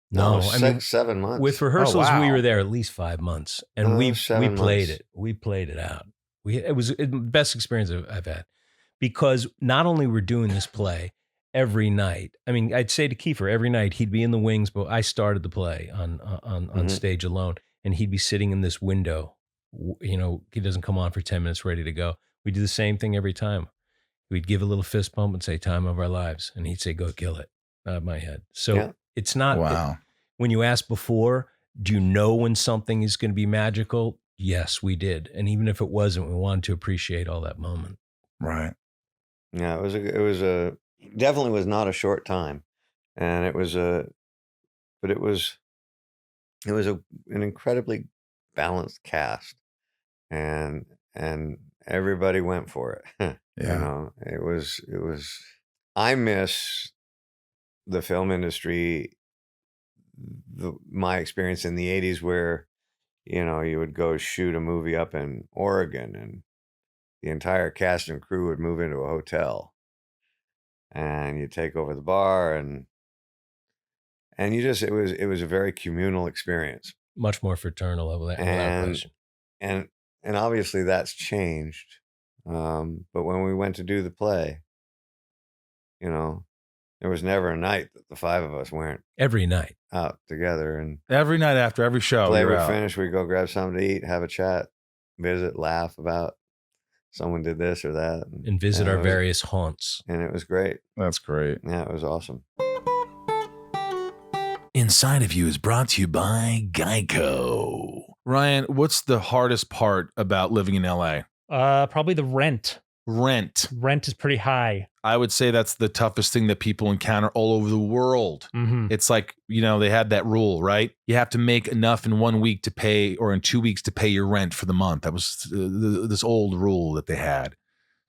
No, 7 months. With rehearsals, we were there at least 5 months, and we played it. We played it out. It was the best experience I've had. Because not only we're doing this play every night. I'd say to Kiefer every night he'd be in the wings, but I started the play on stage alone, and he'd be sitting in this window. He doesn't come on for 10 minutes, ready to go. We do the same thing every time. We'd give a little fist bump and say, "Time of our lives," and he'd say, "Go kill it." Out of my head. So it's not. Wow. When you asked before, do you know when something is going to be magical? Yes, we did, and even if it wasn't, we wanted to appreciate all that moment. Right. Yeah, it was definitely was not a short time, and it was an incredibly balanced cast, and everybody went for it. Yeah. It was I miss the film industry, my experience in the 80s where, you would go shoot a movie up in Oregon and the entire cast and crew would move into a hotel and you take over the bar and it was a very communal experience. Much more fraternal without question. And obviously that's changed. But when we went to do the play, there was never a night that the five of us weren't every night out together. And every night after every show, play would finish, we'd go grab something to eat, have a chat, visit, laugh about someone did this or that. And visit our various haunts. And it was great. That's great. Yeah, it was awesome. Inside of You is brought to you by Geico. Ryan, what's the hardest part about living in LA? Probably the rent. Rent is pretty high. I would say that's the toughest thing that people encounter all over the world. Mm-hmm. It's like, they had that rule, right? You have to make enough in 1 week to pay, or in 2 weeks to pay your rent for the month. That was this old rule that they had.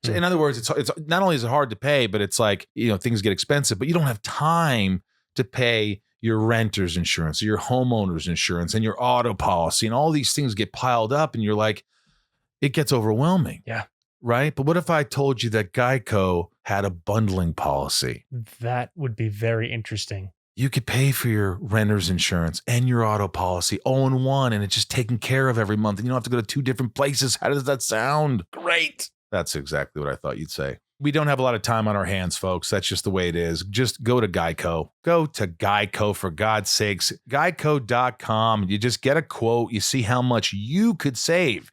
So in other words, it's not only is it hard to pay, but it's like, things get expensive, but you don't have time to pay your renter's insurance or your homeowner's insurance and your auto policy, and all these things get piled up and you're like, it gets overwhelming. Yeah. Right? But what if I told you that Geico had a bundling policy? That would be very interesting. You could pay for your renter's insurance and your auto policy all in one, and it's just taken care of every month, and you don't have to go to 2 different places. How does that sound? Great. That's exactly what I thought you'd say. We don't have a lot of time on our hands, folks. That's just the way it is. Just go to Geico. Go to Geico, for God's sakes. Geico.com. You just get a quote. You see how much you could save.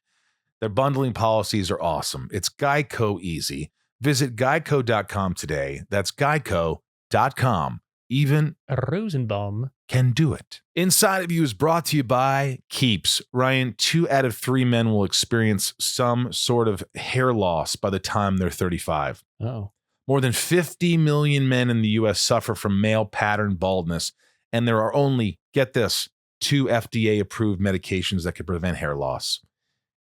Their bundling policies are awesome. It's Geico easy. Visit Geico.com today. That's Geico.com. Even Rosenbaum can do it. Inside of You is brought to you by Keeps. Ryan, 2 out of 3 men will experience some sort of hair loss by the time they're 35. Oh. More than 50 million men in the U.S. suffer from male pattern baldness, and there are only, get this, 2 FDA-approved medications that could prevent hair loss.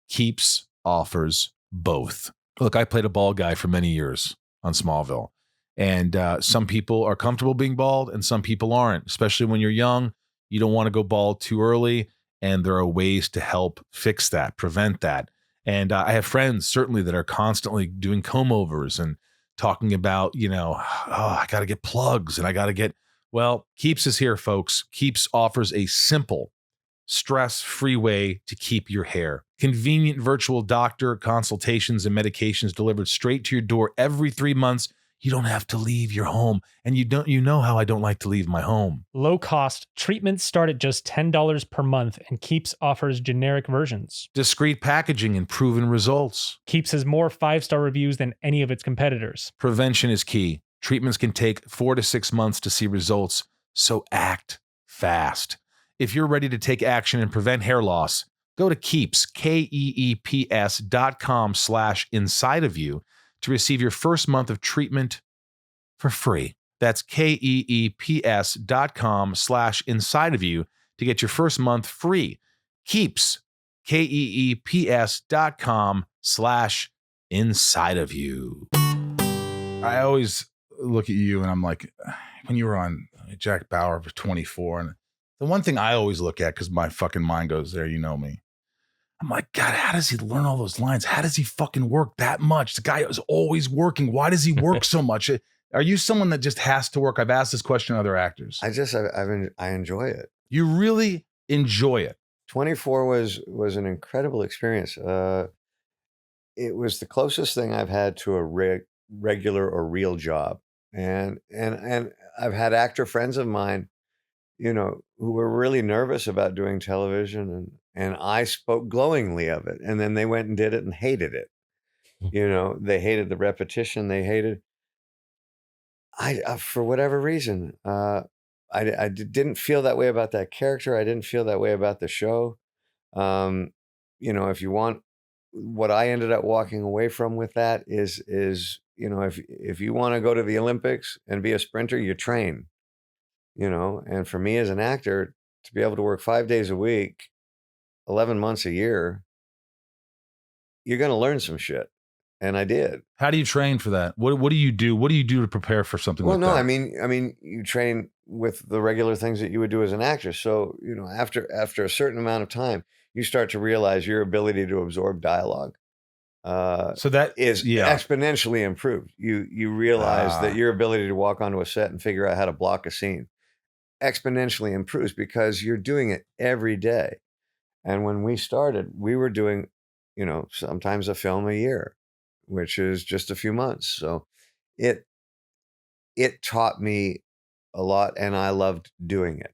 Keeps offers both. Look, I played a bald guy for many years on Smallville. And some people are comfortable being bald and some people aren't, especially when you're young. You don't want to go bald too early. And there are ways to help fix that, prevent that. And I have friends certainly that are constantly doing comb overs and talking about, I got to get plugs and I got to get, well, Keeps is here, folks. Keeps offers a simple, stress-free way to keep your hair. Convenient virtual doctor consultations and medications delivered straight to your door every 3 months. You don't have to leave your home. And you know how I don't like to leave my home. Low cost treatments start at just $10 per month, and Keeps offers generic versions. Discreet packaging and proven results. Keeps has more 5-star reviews than any of its competitors. Prevention is key. Treatments can take 4 to 6 months to see results, so act fast. If you're ready to take action and prevent hair loss, go to Keeps, KEEPS.com/insideofyou to receive your first month of treatment for free. That's KEEPS.com/insideofyou to get your first month free. Keeps, KEEPS.com/insideofyou. I always look at you and I'm like, when you were on Jack Bauer for 24, and the one thing I always look at, because my fucking mind goes there, you know me. I'm like, God, how does he learn all those lines? How does he fucking work that much? The guy is always working. Why does he work so much? Are you someone that just has to work? I've asked this question to other actors. I enjoy it. You really enjoy it. 24 was an incredible experience. It was the closest thing I've had to a regular or real job. And I've had actor friends of mine, who were really nervous about doing television, and I spoke glowingly of it. And then they went and did it and hated it. They hated the repetition. They hated, for whatever reason, I didn't feel that way about that character. I didn't feel that way about the show. If you want, what I ended up walking away from with that is, if you want to go to the Olympics and be a sprinter, you train, and for me as an actor to be able to work 5 days a week, 11 months a year, you're going to learn some shit. And I did. How do you train for that? What do you do? What do you do to prepare for something like that? Well, no, I mean, you train with the regular things that you would do as an actor. So, after a certain amount of time, you start to realize your ability to absorb dialogue so that is exponentially improved. You realize that your ability to walk onto a set and figure out how to block a scene exponentially improves because you're doing it every day. And when we started, we were doing, sometimes a film a year, which is just a few months. So it taught me a lot, and I loved doing it.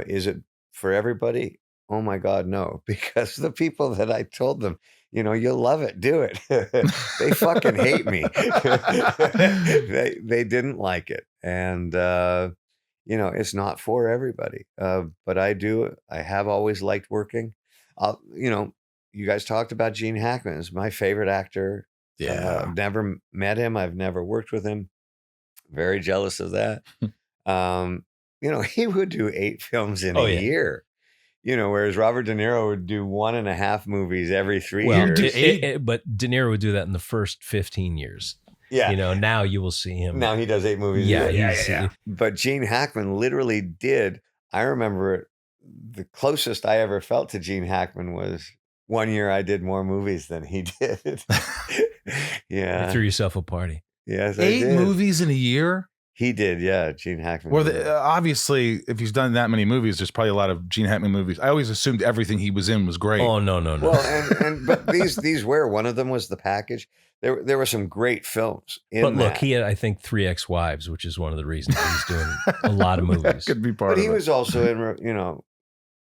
Is it for everybody? Oh my God, no. Because the people that I told them, you'll love it, do it. They fucking hate me. They didn't like it. And, it's not for everybody. But I do. I have always liked working. You guys talked about Gene Hackman. He's my favorite actor. Yeah. I've never met him. I've never worked with him. Very jealous of that. He would do 8 films in a year. Whereas Robert De Niro would do 1.5 movies every 3 years. But De Niro would do that in the first 15 years. Yeah. Now you will see him. Now he does 8 movies. Yeah. But Gene Hackman literally did. I remember the closest I ever felt to Gene Hackman was one year I did more movies than he did. Yeah. You threw yourself a party. Yes, 8 movies in a year? He did, yeah. Gene Hackman. Well, obviously, if he's done that many movies, there's probably a lot of Gene Hackman movies. I always assumed everything he was in was great. Oh, no. Well, but these were, one of them was The Package. There were some great films in But look, he had, I think, 3 ex-wives, which is one of the reasons he's doing a lot of movies. That could be part of it. But he was also in,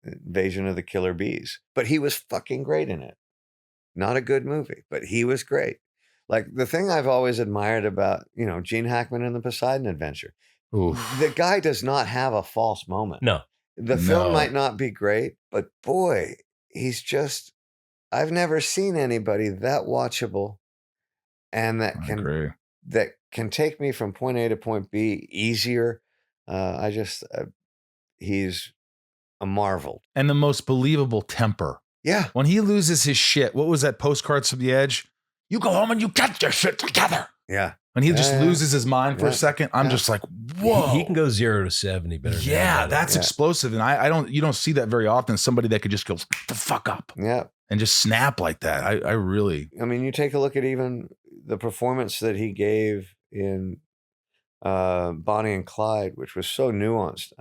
Invasion of the Killer Bees. But he was fucking great in it. Not a good movie, but he was great. Like, the thing I've always admired about, Gene Hackman and the Poseidon Adventure, the guy does not have a false moment. No. The film might not be great, but boy, he's just, I've never seen anybody that watchable and that can take me from point A to point B easier. He's a marvel. And the most believable temper. Yeah. When he loses his shit, what was that, Postcards from the Edge? You go home and you get your shit together. Yeah. When he just loses his mind for a second, I'm just like, whoa. He can go 0 to 70 better. Yeah, that's explosive. And you don't see that very often. Somebody that could just go the fuck up. Yeah. And just snap like that. I really. I mean, you take a look at even the performance that he gave in Bonnie and Clyde, which was so nuanced.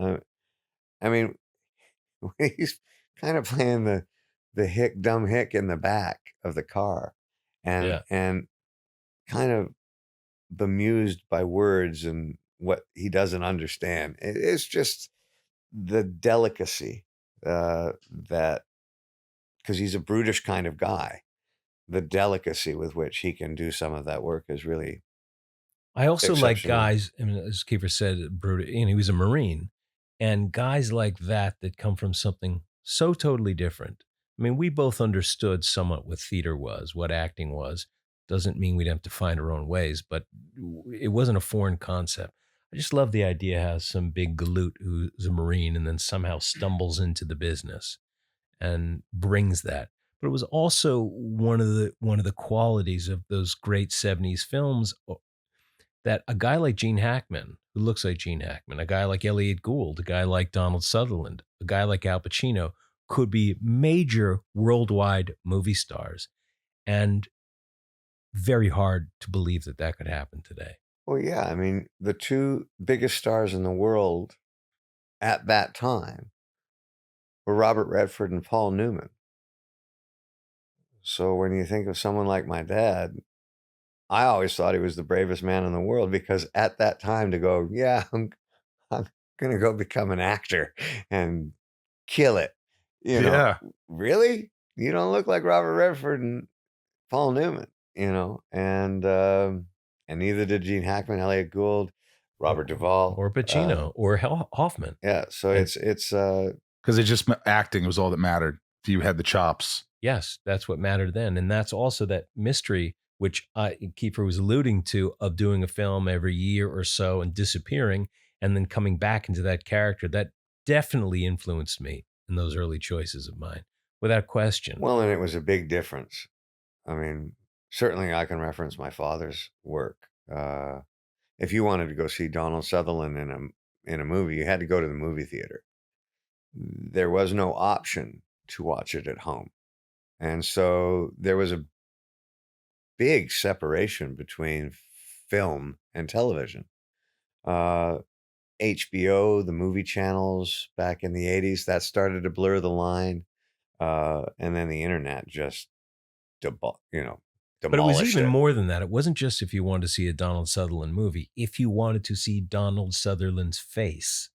I mean, he's kind of playing the dumb hick in the back of the car. And kind of bemused by words and what he doesn't understand. It's just the delicacy that, because he's a brutish kind of guy, the delicacy with which he can do some of that work is really. I also like guys, as Kiefer said, he was a Marine, and guys like that come from something so totally different. I mean, we both understood somewhat what theater was, what acting was. Doesn't mean we'd have to find our own ways, but it wasn't a foreign concept. I just love the idea how some big galoot who's a Marine and then somehow stumbles into the business and brings that. But it was also one of the qualities of those great 70s films that a guy like Gene Hackman, who looks like Gene Hackman, a guy like Elliot Gould, a guy like Donald Sutherland, a guy like Al Pacino, could be major worldwide movie stars. And very hard to believe that could happen today. Well, yeah. I mean, the 2 biggest stars in the world at that time were Robert Redford and Paul Newman. So when you think of someone like my dad, I always thought he was the bravest man in the world, because at that time to go, I'm going to go become an actor and kill it. Really? You don't look like Robert Redford and Paul Newman. And neither did Gene Hackman, Elliot Gould, Robert Duvall, or Pacino, or Hoffman. Yeah, so it's because it just acting was all that mattered. If you had the chops, yes, that's what mattered then, and that's also that mystery which Kiefer was alluding to, of doing a film every year or so and disappearing, and then coming back into that character. That definitely influenced me in those early choices of mine, without question. Well, and it was a big difference. I mean, certainly I can reference my father's work. If you wanted to go see Donald Sutherland in a movie, you had to go to the movie theater. There was no option to watch it at home. And so there was a big separation between film and television. HBO, the movie channels back in the 80s, that started to blur the line. And then the internet just, demolished But it was even more than that. It wasn't just if you wanted to see a Donald Sutherland movie. If you wanted to see Donald Sutherland's face,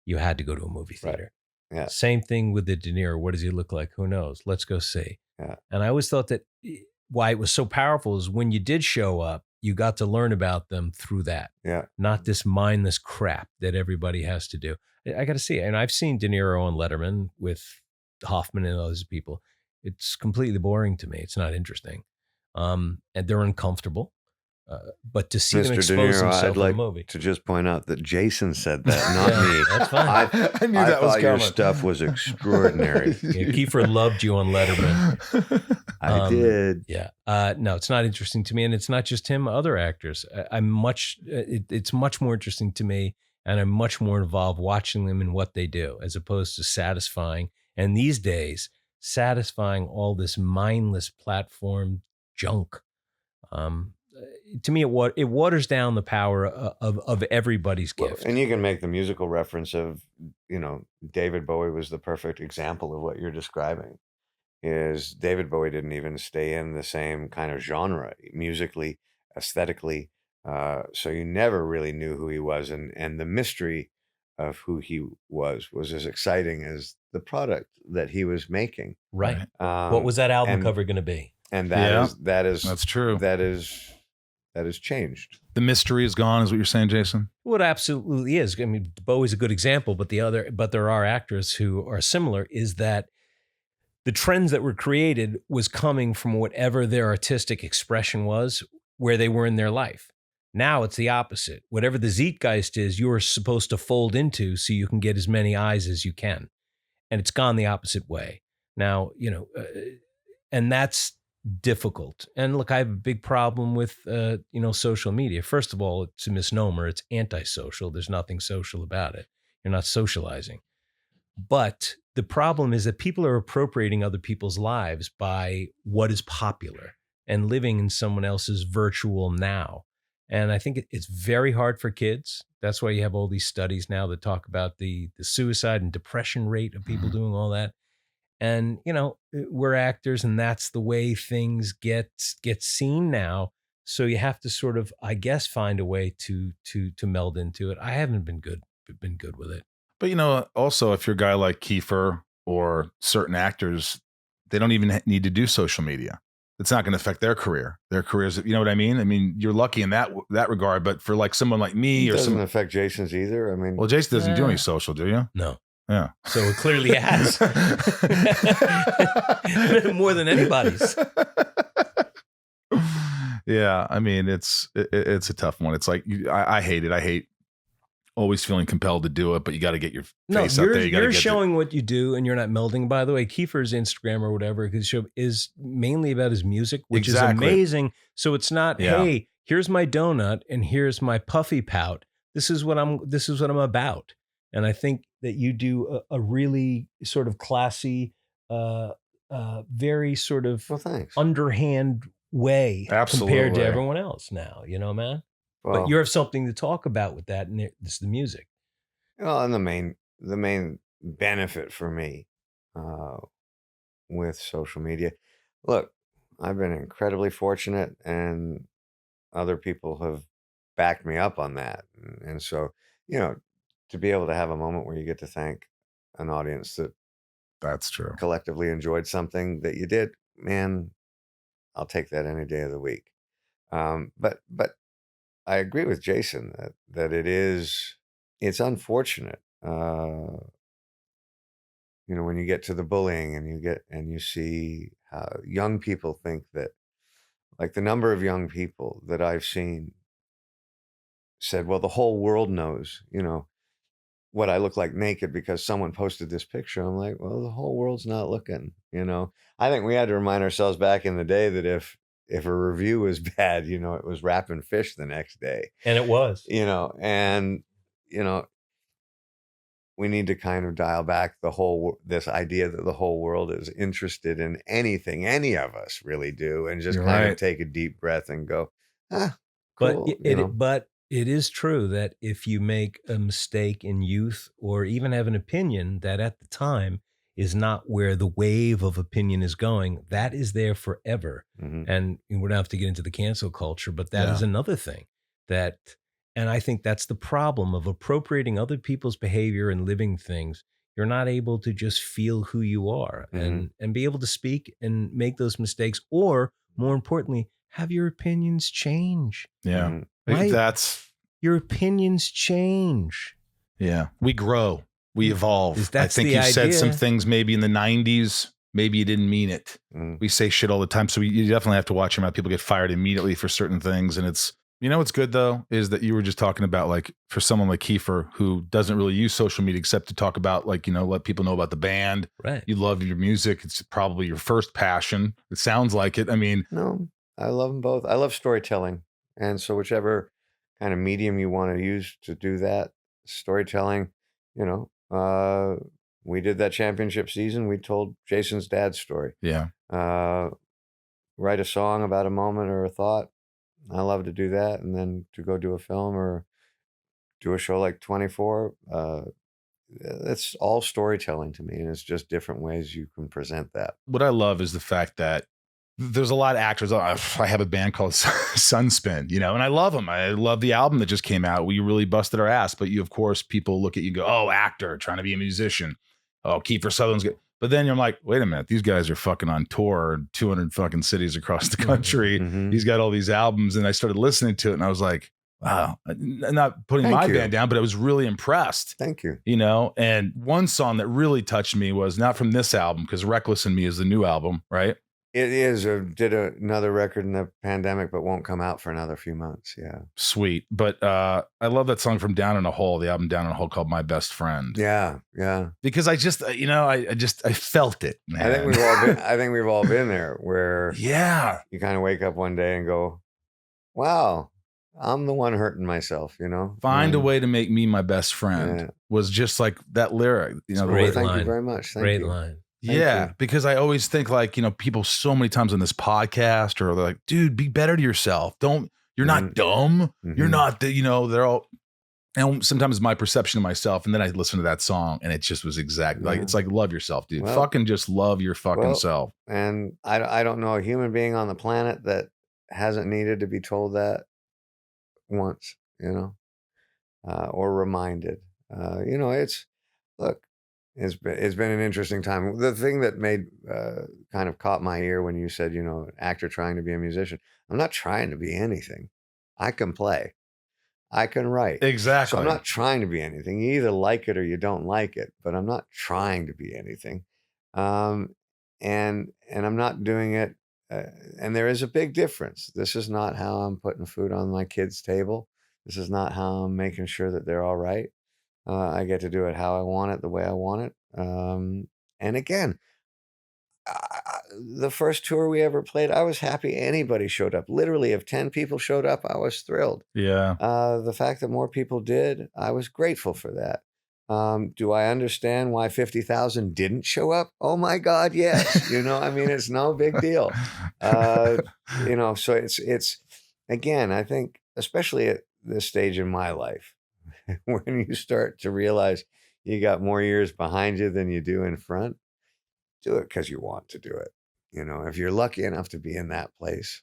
you had to go to a movie theater. Right. Yeah. Same thing with the De Niro. What does he look like? Who knows? Let's go see. Yeah. And I always thought that why it was so powerful is when you did show up, you got to learn about them through that. Yeah. Not this mindless crap that everybody has to do. I got to see it. And I've seen De Niro on Letterman with Hoffman and those people. It's completely boring to me. It's not interesting. And they're uncomfortable. But to see them expose themselves in a movie. To just point out that Jason said that, not me. That's fine. I knew that was coming. Your stuff was extraordinary. Kiefer loved you on Letterman. I did. Yeah. No, it's not interesting to me, and it's not just him. Other actors. It's much more interesting to me, and I'm much more involved watching them and what they do, as opposed to satisfying. And these days, satisfying all this mindless platform junk. To me, it waters down the power of everybody's gift. And you can make the musical reference of, David Bowie was the perfect example of what you're describing. Is David Bowie didn't even stay in the same kind of genre, musically, aesthetically. So you never really knew who he was. And the mystery of who he was as exciting as the product that he was making. Right. What was that album cover going to be? And that's true. That has changed. The mystery is gone, is what you're saying, Jason? Well, it absolutely is. I mean, Bowie's a good example, but there are actors who are similar, is that the trends that were created was coming from whatever their artistic expression was, where they were in their life. Now it's the opposite. Whatever the zeitgeist is, you're supposed to fold into so you can get as many eyes as you can. And it's gone the opposite way. Now, and that's difficult. And look, I have a big problem with, social media. First of all, it's a misnomer. It's antisocial. There's nothing social about it. You're not socializing. But the problem is that people are appropriating other people's lives by what is popular and living in someone else's virtual now. And I think it's very hard for kids. That's why you have all these studies now that talk about the suicide and depression rate of people doing all that. And, we're actors, and that's the way things get seen now. So you have to sort of, I guess, find a way to meld into it. I haven't been good with it. But, also, if you're a guy like Kiefer or certain actors, they don't even need to do social media. It's not going to affect their career. Their careers, you know what I mean? I mean, you're lucky in that regard. But for like someone like me, it doesn't affect Jason's either. I mean, well, Jason doesn't do any social, do you? No. Yeah. So it clearly has. More than anybody's. Yeah. I mean, it's a tough one. It's like, I hate it. I hate always feeling compelled to do it, but you got to get your face out there. You're showing what you do, and you're not melding. By the way, Kiefer's Instagram or whatever his show is mainly about his music, which is amazing. So it's not, hey, here's my donut and here's my puffy pout. This is what I'm about. And I think that you do a really sort of classy, very sort of underhand way compared to everyone else now, man? Well, but you have something to talk about with that, and it's the music. Well, and the main benefit for me with social media, look, I've been incredibly fortunate, and other people have backed me up on that. And so, to be able to have a moment where you get to thank an audience that's true, collectively enjoyed something that you did, man, I'll take that any day of the week. But I agree with Jason that it's unfortunate, when you get to the bullying and you see how young people think that, like the number of young people that I've seen said, well, the whole world knows, what I look like naked because someone posted this picture. I'm like, well, the whole world's not looking, I think we had to remind ourselves back in the day that if a review was bad, you know, it was wrapping fish the next day. And it was. You know, and, you know, we need to kind of dial back this idea that the whole world is interested in anything any of us really do, and just kind of take a deep breath and go, cool. But it is true that if you make a mistake in youth, or even have an opinion that at the time is not where the wave of opinion is going, that is there forever. Mm-hmm. And we don't have to get into the cancel culture, but that is another thing and I think that's the problem of appropriating other people's behavior and living things. You're not able to just feel who you are and be able to speak and make those mistakes, or more importantly, have your opinions change. Yeah. Right? Your opinions change. Yeah. We grow. We evolve. That's I think you idea. said some things maybe in the 90s. Maybe you didn't mean it. We say shit all the time. So you definitely have to watch your mouth. People get fired immediately for certain things. And it's, you know what's good though, is that you were just talking about, like, for someone like Kiefer who doesn't really use social media except to talk about, like, you know, let people know about the band. Right. You love your music. It's probably your first passion. It sounds like it. I mean, no, I love them both. I love storytelling. And so whichever kind of medium you want to use to do that, storytelling, you know, we did that championship season. We told Jason's dad's story. Yeah. Write a song about a moment or a thought. I love to do that. And then to go do a film or do a show like 24, it's all storytelling to me. And it's just different ways you can present that. What I love is the fact that there's a lot of actors. I have a band called Sunspin, you know, and I love them. I love the album that just came out. We really busted our ass. But you, of course, people look at you and go, oh, actor, trying to be a musician. Oh, Kiefer Sutherland's good. But then you're like, wait a minute, these guys are fucking on tour in 200 fucking cities across the country. Mm-hmm. He's got all these albums. And I started listening to it and I was like, wow, not putting my band down, but I was really impressed. Thank you. You know, and one song that really touched me was not from this album, because Reckless in Me is the new album, right? It is. Did another record in the pandemic, but won't come out for another few months. Yeah. Sweet. But I love that song from Down in a Hole, the album Down in a Hole, called My Best Friend. Yeah. Yeah. Because I just, you know, I felt it, man. I think we've all been there where you kind of wake up one day and go, wow, I'm the one hurting myself, you know? Find a way to make me my best friend was just like that lyric. You know, thank you very much. Great line. Yeah, because I always think, like, you know, people so many times on this podcast are like, dude, be better to yourself. You're not dumb. You're not, you know, they're all, and sometimes it's my perception of myself. And then I listen to that song and it just was exactly like, it's like, love yourself, dude. Fucking just love your fucking self. And I don't know a human being on the planet that hasn't needed to be told that once, you know, or reminded. You know, look, it's been an interesting time. The thing that made kind of caught my ear when you said, you know, actor trying to be a musician. I'm not trying to be anything. I can play. I can write. Exactly. So I'm not trying to be anything. You either like it or you don't like it, but I'm not trying to be anything. And I'm not doing it. And there is a big difference. This is not how I'm putting food on my kids' table. This is not how I'm making sure that they're all right. I get to do it how I want it, the way I want it. And again, the first tour we ever played, I was happy anybody showed up. Literally, if 10 people showed up, I was thrilled. Yeah. The fact that more people did, I was grateful for that. Do I understand why 50,000 didn't show up? Oh my God, yes. You know, I mean, it's no big deal. You know, so it's again, I think, especially at this stage in my life, when you start to realize you got more years behind you than you do in front, do it because you want to do it. You know, if you're lucky enough to be in that place,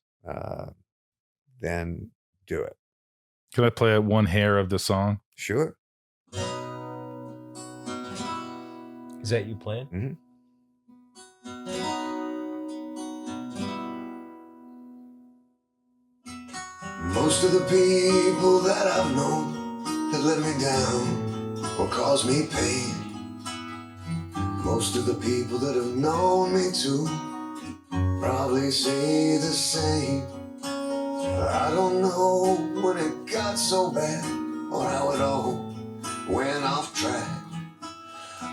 then do it. Can I play one hair of the song? Sure. Is that you playing? Mm-hmm. Most of the people that I've known that let me down or caused me pain. Most of the people that have known me too probably say the same. I don't know when it got so bad or how it all went off track.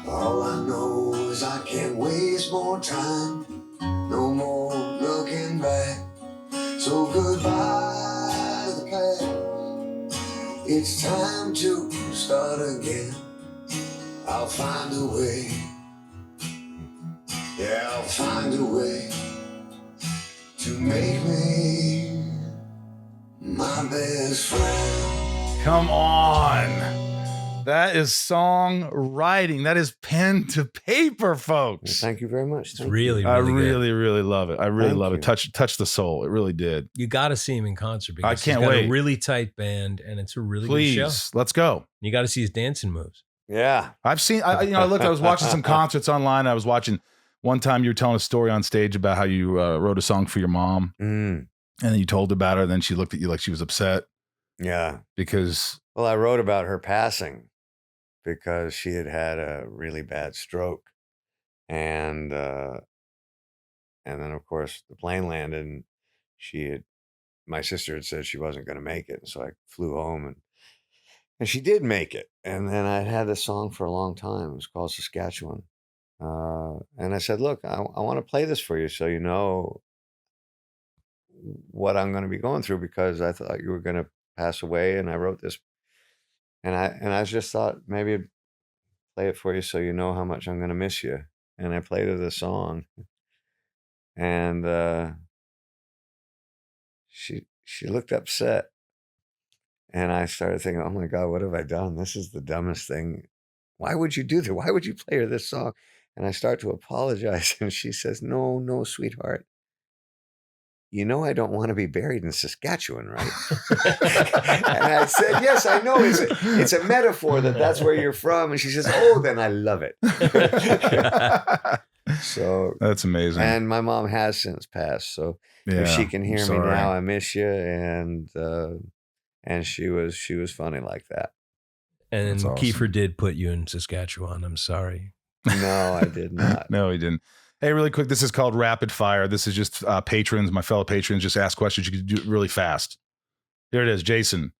All I know is I can't waste more time, no more looking back. So goodbye to the past. It's time to start again. I'll find a way. Yeah, I'll find a way to make me my best friend. Come on. That is songwriting. That is pen to paper, folks. Thank you very much. It's really, I really good. really love it. I really Thank love you. it. Touch the soul. It really did. You got to see him in concert because I can't he's got wait. a really tight band and it's a really Please, good show. let's go. You got to see his dancing moves. Yeah. I've seen, I was watching some concerts online. I was watching one time you were telling a story on stage about how you wrote a song for your mom and then you told about her. And then she looked at you like she was upset. Yeah. Because. Well, I wrote about her passing because she had had a really bad stroke. And then of course the plane landed and my sister had said she wasn't going to make it. And so I flew home and she did make it. And then I had this song for a long time. It was called Saskatchewan. And I said, look, I want to play this for you so you know what I'm going to be going through because I thought you were going to pass away. And I wrote this. And I just thought maybe I'd play it for you so you know how much I'm going to miss you. And I played her the song. And she looked upset. And I started thinking, oh my God, what have I done? This is the dumbest thing. Why would you do that? Why would you play her this song? And I start to apologize. And she says, no, sweetheart. You know, I don't want to be buried in Saskatchewan, right? And I said, yes, I know. It's a metaphor that's where you're from. And she says, oh, then I love it. So that's amazing. And my mom has since passed. So if she can hear me now, I miss you. And she was funny like that. And awesome. Kiefer did put you in Saskatchewan. I'm sorry. No, I did not. No, he didn't. Hey, really quick, this is called Rapid Fire. This is just patrons, my fellow patrons, just ask questions. You can do it really fast. Here it is. Jason,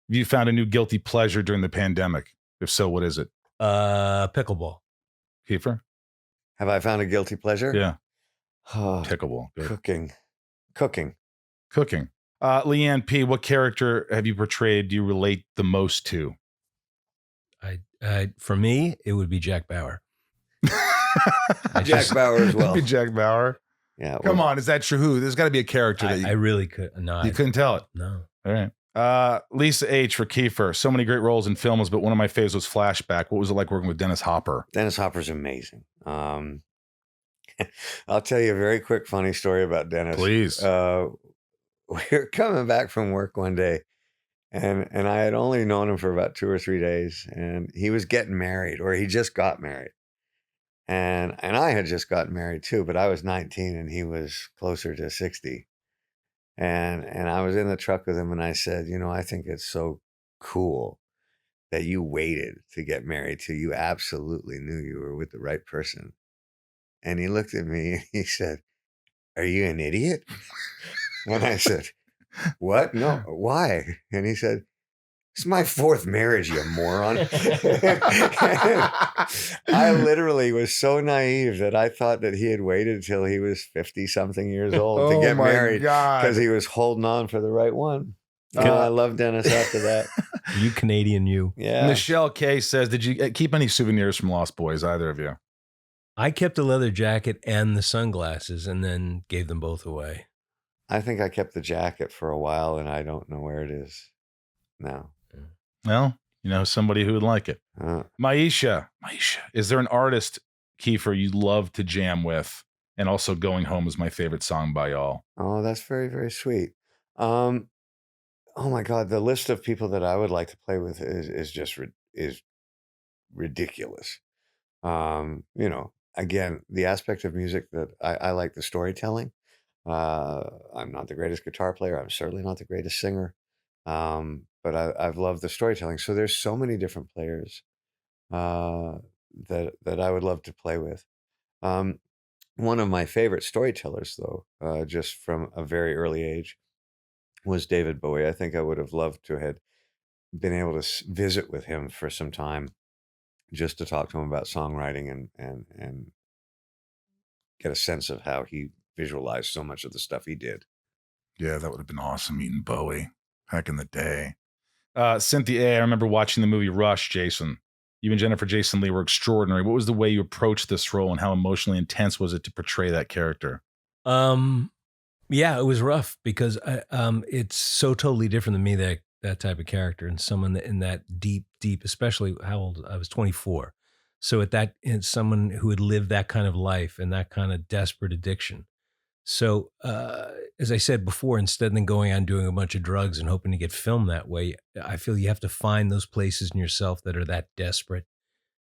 have you found a new guilty pleasure during the pandemic? If so, what is it? Pickleball. Kiefer? Have I found a guilty pleasure? Yeah. Pickleball. Good. Cooking. Leanne P., what character have you portrayed do you relate the most to? For me, it would be Jack Bauer. Jack Bauer as well. It'd be Jack Bauer. Yeah. Come on, is that true? There's got to be a character that I really could. No, you couldn't tell it. No. All right. Lisa H. for Kiefer. So many great roles in films, but one of my favorites was Flashback. What was it like working with Dennis Hopper? Dennis Hopper's amazing. I'll tell you a very quick, funny story about Dennis. Please. We were coming back from work one day, and I had only known him for about 2 or 3 days, and he was getting married, or he just got married. And I had just gotten married too, but I was 19 and he was closer to 60. And I was in the truck with him and I said, I think it's so cool that you waited to get married till you absolutely knew you were with the right person. And he looked at me and he said, are you an idiot? And I said, what? No, why? And he said, it's my 4th marriage, you moron. I literally was so naive that I thought that he had waited till he was 50-something years old to get married because he was holding on for the right one. I love Dennis after that. You Canadian, you. Yeah. Michelle K. says, did you keep any souvenirs from Lost Boys, either of you? I kept the leather jacket and the sunglasses and then gave them both away. I think I kept the jacket for a while and I don't know where it is now. Well, somebody who would like it. Maisha, is there an artist, Kiefer, you love to jam with? And also Going Home is my favorite song by y'all. Oh, that's very, very sweet. Oh my God, the list of people that I would like to play with is just ridiculous. Again, the aspect of music that I like the storytelling. I'm not the greatest guitar player. I'm certainly not the greatest singer. But I've loved the storytelling. So there's so many different players that I would love to play with. One of my favorite storytellers, though, just from a very early age, was David Bowie. I think I would have loved to have been able to visit with him for some time, just to talk to him about songwriting and get a sense of how he visualized so much of the stuff he did. Yeah, that would have been awesome meeting Bowie back in the day. Cynthia A., I remember watching the movie Rush, Jason. You and Jennifer Jason Leigh were extraordinary. What was the way you approached this role and how emotionally intense was it to portray that character? Yeah, it was rough because it's so totally different than me, that type of character, and someone in that deep, especially how old I was, 24. So it's someone who had lived that kind of life and that kind of desperate addiction. So as I said before, instead of going on doing a bunch of drugs and hoping to get filmed that way, I feel you have to find those places in yourself that are that desperate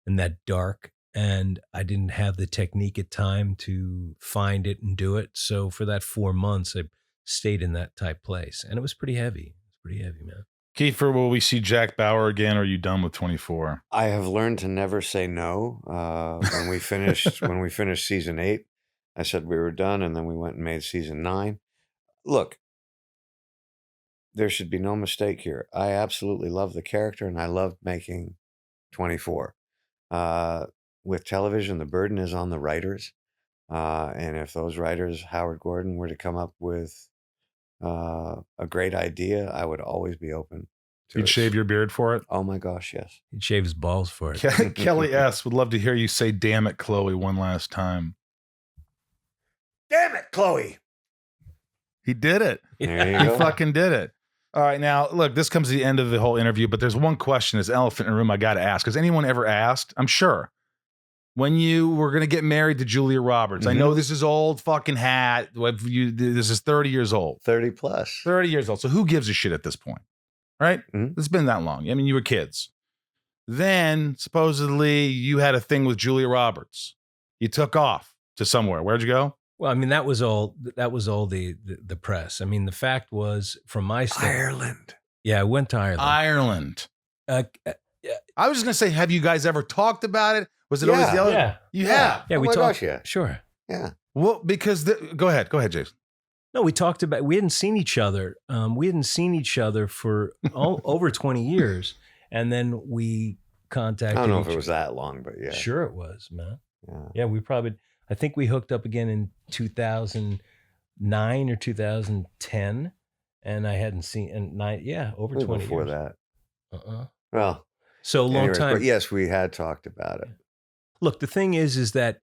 and that dark. And I didn't have the technique at time to find it and do it. So for that 4 months, I stayed in that type place. And it was pretty heavy. It's pretty heavy, man. Kiefer, will we see Jack Bauer again, or are you done with 24? I have learned to never say no. When we finished season 8, I said we were done, and then we went and made season 9. Look, there should be no mistake here. I absolutely love the character, and I loved making 24. With television, the burden is on the writers. And if those writers, Howard Gordon, were to come up with a great idea, I would always be open to You'd shave your beard for it? Oh my gosh, yes. He'd shave his balls for it. Kelly S. would love to hear you say, "Damn it, Chloe," one last time. Damn it, Chloe. He did it. There you He go. fucking did it. All right, now, look, this comes to the end of the whole interview, but there's one question, this elephant in the room I got to ask. Has anyone ever asked, I'm sure, when you were going to get married to Julia Roberts? I know this is old fucking hat. This is 30 years old. 30 plus. 30 years old. So who gives a shit at this point? Right? It's been that long. I mean, you were kids. Then, supposedly, you had a thing with Julia Roberts. You took off to somewhere. Where'd you go? Well, I mean, that was all the press. I mean, the fact was, from my standpoint, Ireland. Yeah, I went to Ireland. Ireland. Yeah. I was just going to say, have you guys ever talked about it? Was it always the other? Yeah. You have? Yeah, Oh we my talked. gosh, yeah. Sure. Yeah. Well, because, go ahead, Jason. No, we talked about, we hadn't seen each other. We hadn't seen each other for over 20 years. And then we contacted I don't know if it was that long, but yeah. Sure it was, man. Yeah. Yeah, I think we hooked up again in 2009 or 2010. And I hadn't seen, over 20 before years. that. Well. So a long time. But yes, we had talked about it. Look, the thing is that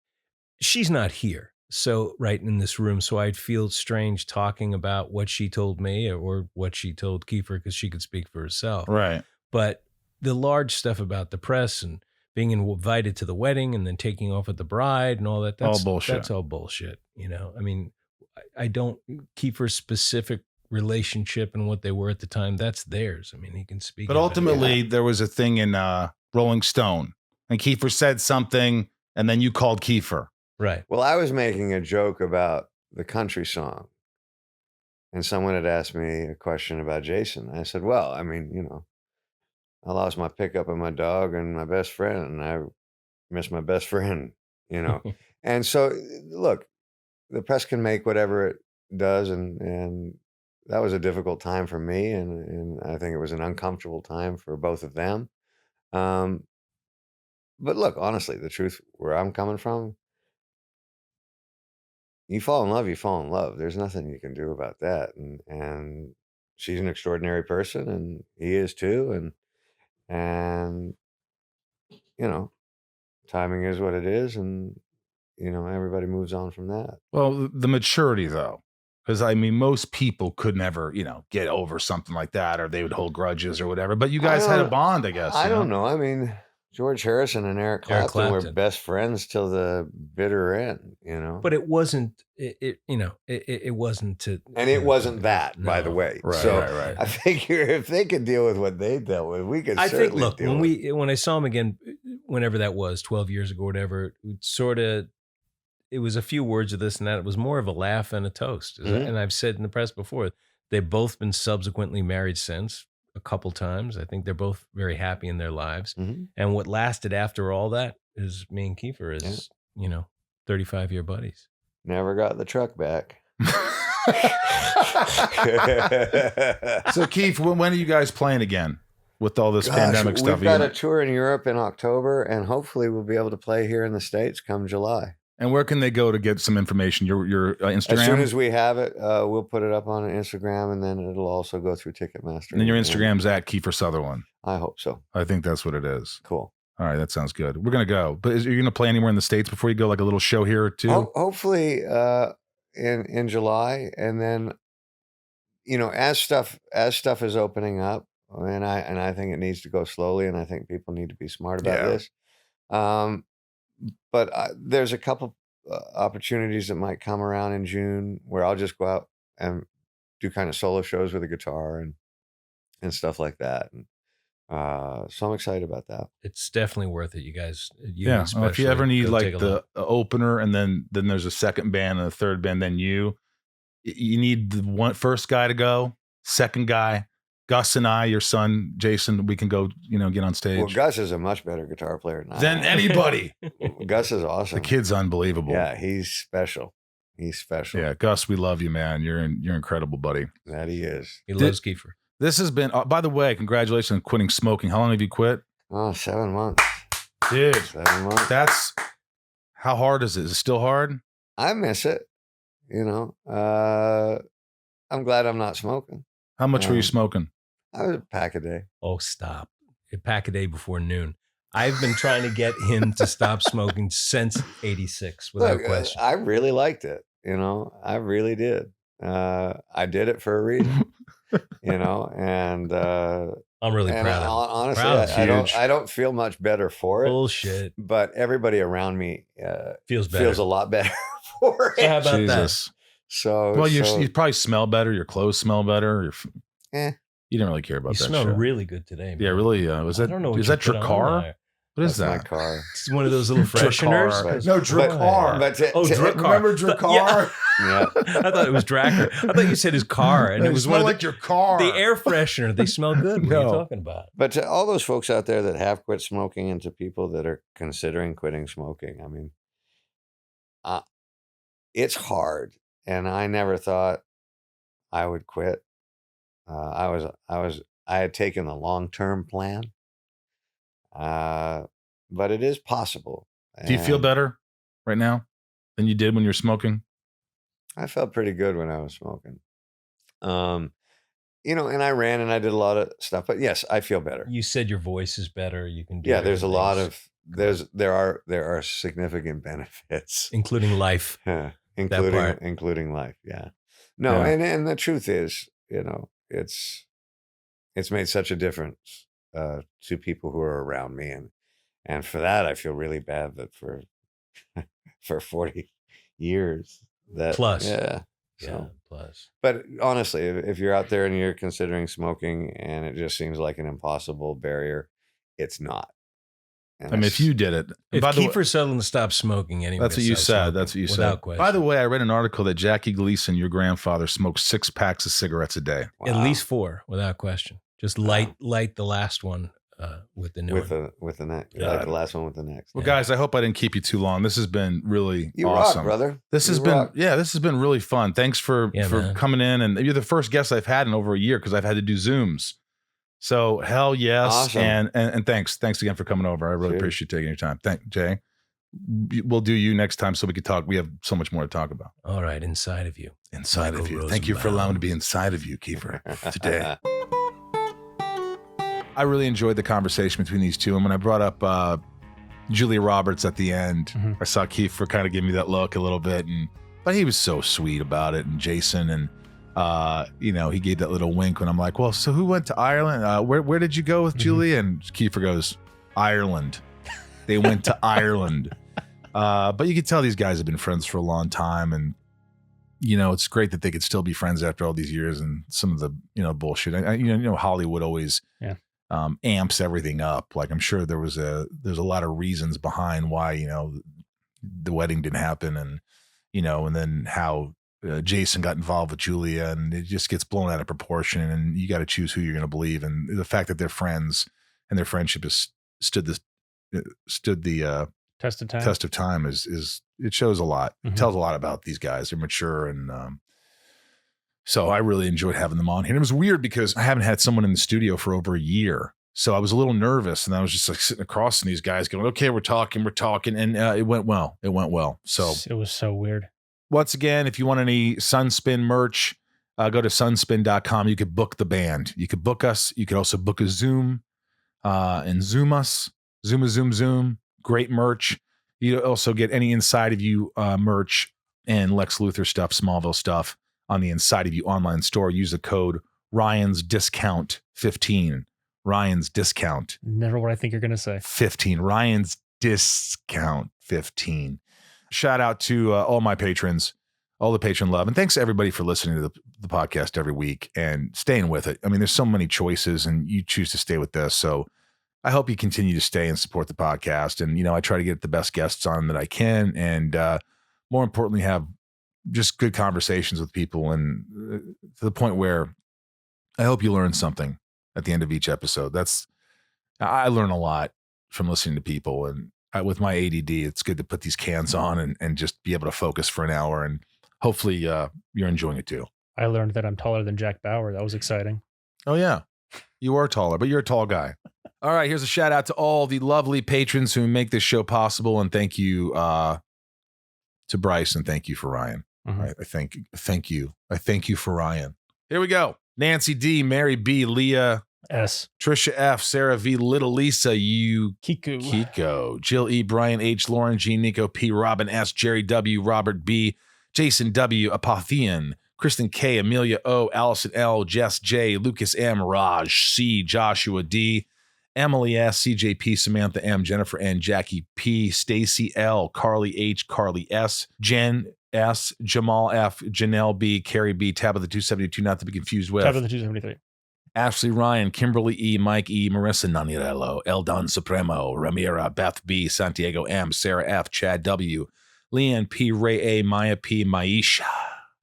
she's not here. So right in this room. So I'd feel strange talking about what she told me or what she told Kiefer, because she could speak for herself. Right. But the large stuff about the press and being invited to the wedding and then taking off with the bride and all that. That's all bullshit. That's all bullshit. You know, I mean, I don't, Kiefer's specific relationship and what they were at the time, that's theirs. I mean, he can speak. But ultimately, there was a thing in Rolling Stone, and Kiefer said something, and then you called Kiefer. Right. Well, I was making a joke about the country song, and someone had asked me a question about Jason. I said, well, I mean, you know, I lost my pickup and my dog and my best friend, and I miss my best friend, you know. And so, look, the press can make whatever it does, and that was a difficult time for me, and I think it was an uncomfortable time for both of them. But look, honestly, the truth, where I'm coming from, you fall in love, you fall in love. There's nothing you can do about that. And she's an extraordinary person, and he is too. And you know, timing is what it is, and you know, everybody moves on from that. Well, the maturity, though, because I mean, most people could never, you know, get over something like that, or they would hold grudges or whatever. But you guys had a bond, I guess. I don't know. I mean, George Harrison and Eric Clapton were best friends till the bitter end, you know. But it wasn't. It wasn't to. And it wasn't that, by the way. Right, so right. I figure if they could deal with what they dealt with, we could. I think. Look, deal when I saw him again, whenever that was, 12 years ago, whatever, sort of. It was a few words of this and that. It was more of a laugh and a toast. And I've said in the press before, they've both been subsequently married since a couple times. I think they're both very happy in their lives. And what lasted after all that is me and Kiefer is, 35-year buddies. Never got the truck back. So Keith, when are you guys playing again with all this pandemic stuff? We've got a tour in Europe in October, and hopefully we'll be able to play here in the States come July. And where can they go to get some information? Your Instagram? As soon as we have it, we'll put it up on Instagram, and then it'll also go through Ticketmaster. And then your Instagram's at Kiefer Sutherland. I hope so. I think that's what it is. Cool. All right, that sounds good. We're going to go. But are you going to play anywhere in the States before you go, like a little show here or two? Hopefully in July. And then, as stuff is opening up, and I think it needs to go slowly, and I think people need to be smart about this. But there's a couple opportunities that might come around in June where I'll just go out and do kind of solo shows with a guitar and stuff like that. And so I'm excited about that. It's definitely worth it, you guys. Well, if you ever need like the opener, and then there's a second band and a third band, then you need the first guy to go, second guy. Gus and I, your son, Jason, we can go, get on stage. Well, Gus is a much better guitar player than anybody. Gus is awesome. The kid's unbelievable. Yeah, he's special. He's special. Yeah, Gus, we love you, man. You're incredible, buddy. That he is. He loves Kiefer. This has been, by the way, congratulations on quitting smoking. How long have you quit? 7 months. Dude, 7 months. How hard is it? Is it still hard? I miss it. I'm glad I'm not smoking. How much were you smoking? I was a pack a day. Oh, stop. A pack a day before noon. I've been trying to get him to stop smoking since 86 without question. I really liked it. I really did. I did it for a reason, and I'm really proud of honestly, I don't feel much better for it. Bullshit. But everybody around me feels a lot better for it. So how about Jesus. that? So you probably smell better. Your clothes smell better. You didn't really care about that. You smell shit. really good today, man. Yeah, really. Was that? I don't know Is that Dracar? What is That's that? my car. It's one of those little fresheners. No, Dracar. Dracar. Remember Dracar? Yeah. I thought it was Dracar. I thought you said his car, and it was one of like your car. the air freshener. They smell good. What are you talking about? But to all those folks out there that have quit smoking, and to people that are considering quitting smoking, I mean, it's hard, and I never thought I would quit. I had taken a long-term plan, but it is possible. Do you feel better right now than you did when you were smoking? I felt pretty good when I was smoking. And I ran and I did a lot of stuff, but yes, I feel better. You said your voice is better. You can do there's a lot of there are significant benefits, including life. including life. Yeah. No, and the truth is, it's made such a difference to people who are around me, and for that I feel really bad that for 40 years that plus plus. But honestly, if you're out there and you're considering smoking and it just seems like an impossible barrier, it's not. And I mean, if you did it, if Kiefer Sutherland stopped smoking anyway, that's what you said. That's what you said. Question. By the way, I read an article that Jackie Gleason, your grandfather, smoked 6 packs of cigarettes a day. Wow. At least 4, without question. Just light the last one with the new one. With the next, like the last one with the next. Well, guys, I hope I didn't keep you too long. This has been really awesome, rock, brother. This has been really fun. Thanks for coming in, and you're the first guest I've had in over a year because I've had to do Zooms. So hell yes, awesome. and thanks again for coming over. I really appreciate you taking your time. Thank Jay. We'll do you next time so we can talk. We have so much more to talk about. All right, inside of you. Inside of you. Rosenbaum. Thank you for allowing me to be inside of you, Kiefer, today. I really enjoyed the conversation between these two. And when I brought up Julia Roberts at the end, I saw Kiefer kind of give me that look a little bit, but he was so sweet about it. And Jason, and he gave that little wink when I'm like, well, so who went to Ireland? Where did you go with Julia? And Kiefer goes, Ireland. They went to Ireland. But you could tell these guys have been friends for a long time, and it's great that they could still be friends after all these years. And some of the bullshit, Hollywood always amps everything up. Like I'm sure there's a lot of reasons behind why the wedding didn't happen, and and then how Jason got involved with Julia, and it just gets blown out of proportion. And you got to choose who you're going to believe. And the fact that they're friends and their friendship has stood the test of time is it shows a lot. It tells a lot about these guys. They're mature, and so I really enjoyed having them on here. And it was weird because I haven't had someone in the studio for over a year. So I was a little nervous, and I was just like sitting across from these guys going, okay, we're talking. And it went well. So it was so weird. Once again, if you want any Sunspin merch, go to sunspin.com. You could book the band. You could book us. You could also book a Zoom and Zoom us. Zoom. Great merch. You also get any Inside of You merch and Lex Luthor stuff, Smallville stuff on the Inside of You online store. Use the code Ryan's Discount 15. Ryan's Discount. Never what I think you're going to say. 15. Ryan's Discount 15. Shout out to all my patrons, all the patron love. And thanks to everybody for listening to the podcast every week and staying with it. I mean, there's so many choices and you choose to stay with this. So I hope you continue to stay and support the podcast. And, I try to get the best guests on that I can. And more importantly, have just good conversations with people. And to the point where I hope you learn something at the end of each episode. I learn a lot from listening to people, and with my ADD, it's good to put these cans on and just be able to focus for an hour, and hopefully you're enjoying it too. I learned that I'm taller than Jack Bauer. That was exciting. Oh yeah, you are taller, but you're a tall guy. All right, here's a shout out to all the lovely patrons who make this show possible, and thank you to Bryce, and thank you for Ryan. Mm-hmm. Right, I thank you for Ryan. Here we go. Nancy D, Mary B, Leah S, Trisha F, Sarah V, Little Lisa, Kiko, Jill E, Brian H, Lauren G, Nico P, Robin S, Jerry W, Robert B, Jason W, Apothean, Kristen K, Amelia O, Allison L, Jess J, Lucas M, Raj C, Joshua D, Emily S, CJ P, Samantha M, Jennifer N, Jackie P, Stacy L, Carly H, Carly S, Jen S, Jamal F, Janelle B, Carrie B, Tabitha 272, not to be confused with Tabitha 273, Ashley Ryan, Kimberly E, Mike E, Marissa Nanirello, Eldon Supremo, Ramira, Beth B, Santiago M, Sarah F, Chad W, Leanne P, Ray A, Maya P, Maisha,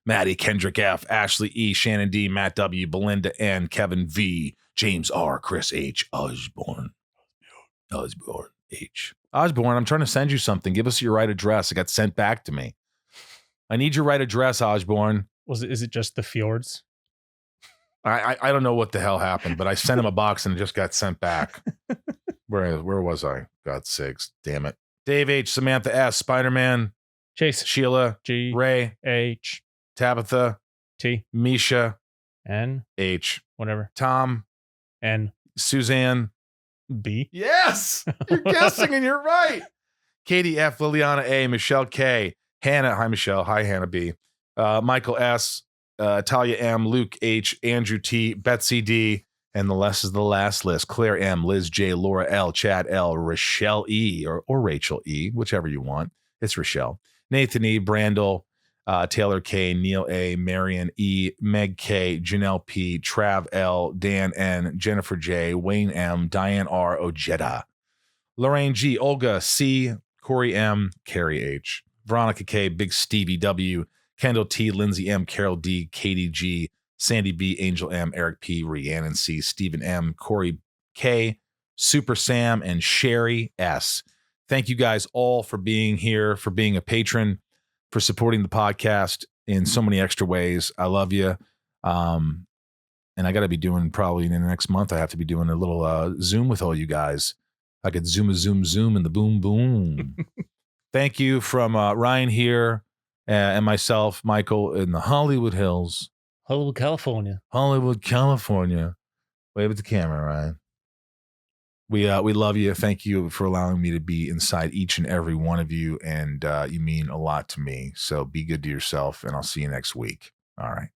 Maddie Kendrick F, Ashley E, Shannon D, Matt W, Belinda N, Kevin V, James R, Chris H, Osborne H. Osborne, I'm trying to send you something. Give us your right address. It got sent back to me. I need your right address, Osborne. Is it just the fjords? I don't know what the hell happened, but I sent him a box and it just got sent back. Where was I? God's sakes. Damn it. Dave H, Samantha S, Spider-Man, Chase, Sheila, G, Ray, H, Tabitha, T, Misha, N, H, whatever, Tom, N, Suzanne, B. Yes, you're guessing and you're right. Katie F, Liliana A, Michelle K, Hannah, hi Michelle, hi Hannah B, Michael S, Talia M, Luke H, Andrew T, Betsy D, and the less is the last list. Claire M, Liz J, Laura L, Chad L, Rochelle E, or Rachel E, whichever you want. It's Rochelle. Nathan E, Brandel, Taylor K, Neil A, Marion E, Meg K, Janelle P, Trav L, Dan N, Jennifer J, Wayne M, Diane R, Ojeda, Lorraine G, Olga C, Corey M, Carrie H, Veronica K, Big Stevie W, Kendall T, Lindsay M, Carol D, Katie G, Sandy B, Angel M, Eric P, Rhiannon C, Stephen M, Corey K, Super Sam, and Sherry S. Thank you guys all for being here, for being a patron, for supporting the podcast in so many extra ways. I love you. And I got to be doing probably in the next month, I have to be doing a little Zoom with all you guys. I could zoom in the boom, boom. Thank you from Ryan here and myself, Michael, in the Hollywood Hills. Hollywood, California. Wave at the camera, Ryan. We love you. Thank you for allowing me to be inside each and every one of you. And you mean a lot to me. So be good to yourself, and I'll see you next week. All right.